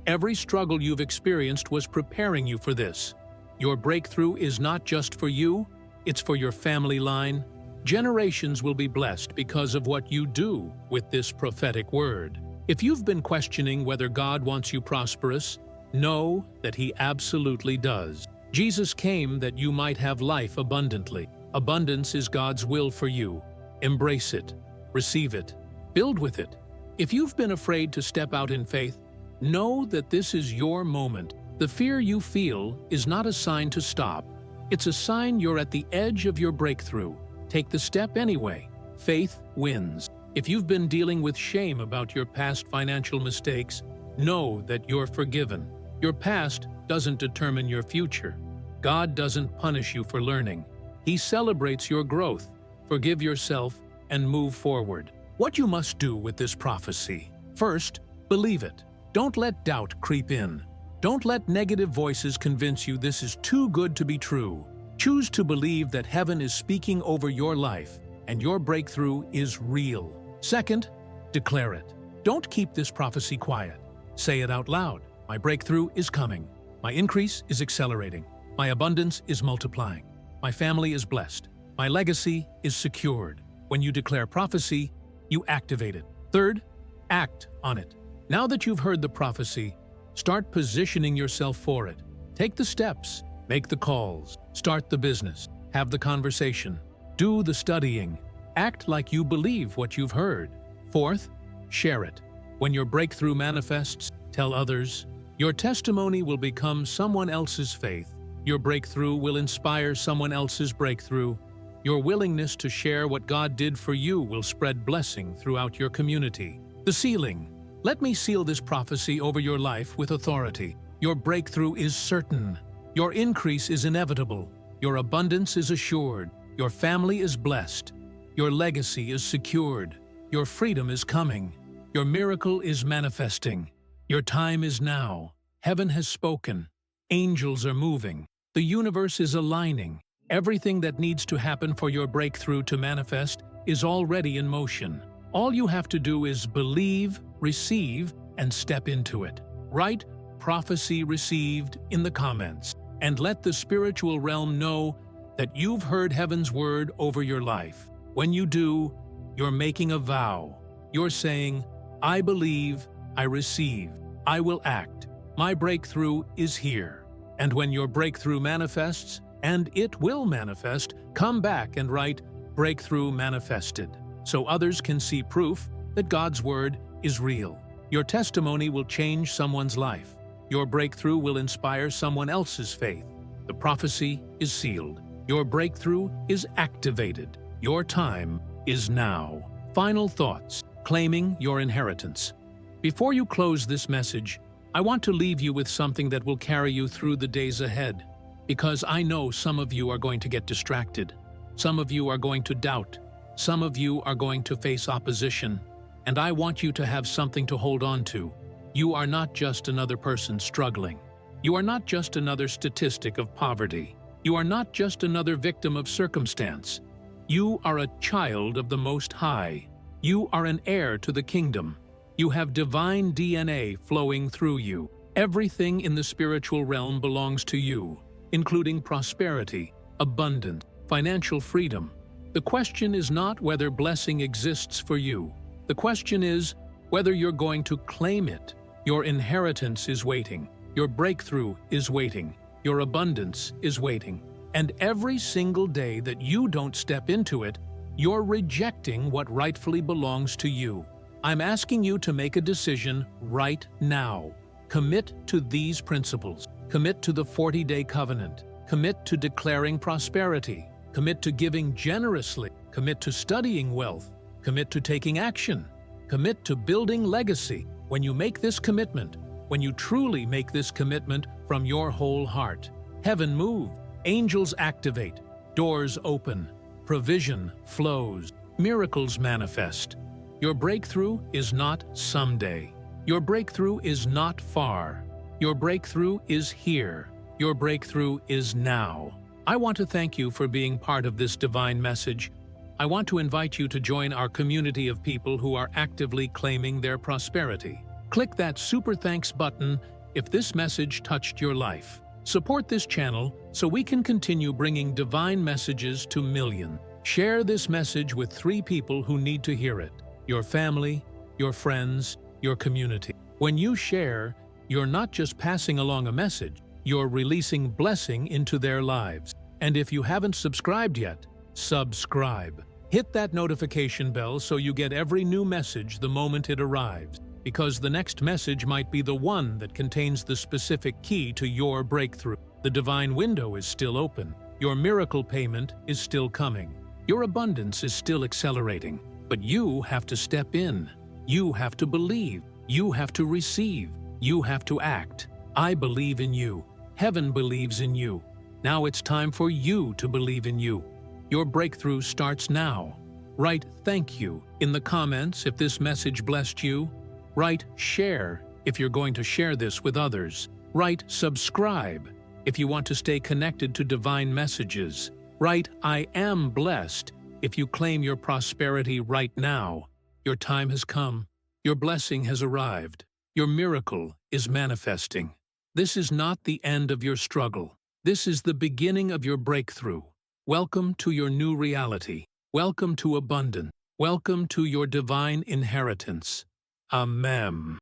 Every struggle you've experienced was preparing you for this. Your breakthrough is not just for you, it's for your family line. Generations will be blessed because of what you do with this prophetic word. If you've been questioning whether God wants you prosperous, know that He absolutely does. Jesus came that you might have life abundantly. Abundance is God's will for you. Embrace it. Receive it. Build with it. If you've been afraid to step out in faith, know that this is your moment. The fear you feel is not a sign to stop. It's a sign you're at the edge of your breakthrough. Take the step anyway. Faith wins. If you've been dealing with shame about your past financial mistakes, know that you're forgiven. Your past doesn't determine your future. God doesn't punish you for learning. He celebrates your growth. Forgive yourself and move forward. What you must do with this prophecy. First, believe it. Don't let doubt creep in. Don't let negative voices convince you this is too good to be true. Choose to believe that heaven is speaking over your life and your breakthrough is real. Second, declare it. Don't keep this prophecy quiet. Say it out loud. My breakthrough is coming. My increase is accelerating. My abundance is multiplying. My family is blessed. My legacy is secured. When you declare prophecy, you activate it. Third, act on it. Now that you've heard the prophecy, start positioning yourself for it. Take the steps, make the calls, start the business, have the conversation, do the studying, act like you believe what you've heard. Fourth, share it. When your breakthrough manifests, tell others. Your testimony will become someone else's faith. Your breakthrough will inspire someone else's breakthrough. Your willingness to share what God did for you will spread blessing throughout your community. The sealing. Let me seal this prophecy over your life with authority. Your breakthrough is certain. Your increase is inevitable. Your abundance is assured. Your family is blessed. Your legacy is secured. Your freedom is coming. Your miracle is manifesting. Your time is now. Heaven has spoken. Angels are moving. The universe is aligning. Everything that needs to happen for your breakthrough to manifest is already in motion. All you have to do is believe, receive, and step into it. Write "prophecy received" in the comments, and let the spiritual realm know that you've heard heaven's word over your life. When you do, you're making a vow. You're saying, I believe, I receive, I will act. My breakthrough is here. And when your breakthrough manifests, and it will manifest, come back and write "breakthrough manifested," so others can see proof that God's word is real. Your testimony will change someone's life. Your breakthrough will inspire someone else's faith. The prophecy is sealed. Your breakthrough is activated. Your time is now. Final thoughts. Claiming your inheritance. Before you close this message, I want to leave you with something that will carry you through the days ahead, because I know some of you are going to get distracted. Some of you are going to doubt. Some of you are going to face opposition. And I want you to have something to hold on to. You are not just another person struggling. You are not just another statistic of poverty. You are not just another victim of circumstance. You are a child of the Most High. You are an heir to the kingdom. You have divine DNA flowing through you. Everything in the spiritual realm belongs to you, including prosperity, abundance, financial freedom. The question is not whether blessing exists for you. The question is whether you're going to claim it. Your inheritance is waiting. Your breakthrough is waiting. Your abundance is waiting. And every single day that you don't step into it, you're rejecting what rightfully belongs to you. I'm asking you to make a decision right now. Commit to these principles. Commit to the 40-day covenant. Commit to declaring prosperity. Commit to giving generously. Commit to studying wealth. Commit to taking action. Commit to building legacy. When you make this commitment, when you truly make this commitment from your whole heart, heaven moves, angels activate, doors open, provision flows, miracles manifest. Your breakthrough is not someday. Your breakthrough is not far. Your breakthrough is here. Your breakthrough is now. I want to thank you for being part of this divine message. I want to invite you to join our community of people who are actively claiming their prosperity. Click that super thanks button if this message touched your life. Support this channel so we can continue bringing divine messages to millions. Share this message with 3 people who need to hear it: your family, your friends, your community. When you share, you're not just passing along a message, you're releasing blessing into their lives. And if you haven't subscribed yet, subscribe. Hit that notification bell so you get every new message the moment it arrives, because the next message might be the one that contains the specific key to your breakthrough. The divine window is still open. Your miracle payment is still coming. Your abundance is still accelerating. But you have to step in. You have to believe. You have to receive. You have to act. I believe in you. Heaven believes in you. Now it's time for you to believe in you. Your breakthrough starts now. Write "thank you" in the comments if this message blessed you. Write "share" if you're going to share this with others. Write "subscribe" if you want to stay connected to divine messages. Write "I am blessed" if you claim your prosperity right now. Your time has come. Your blessing has arrived. Your miracle is manifesting. This is not the end of your struggle. This is the beginning of your breakthrough. Welcome to your new reality. Welcome to abundance. Welcome to your divine inheritance. Amen.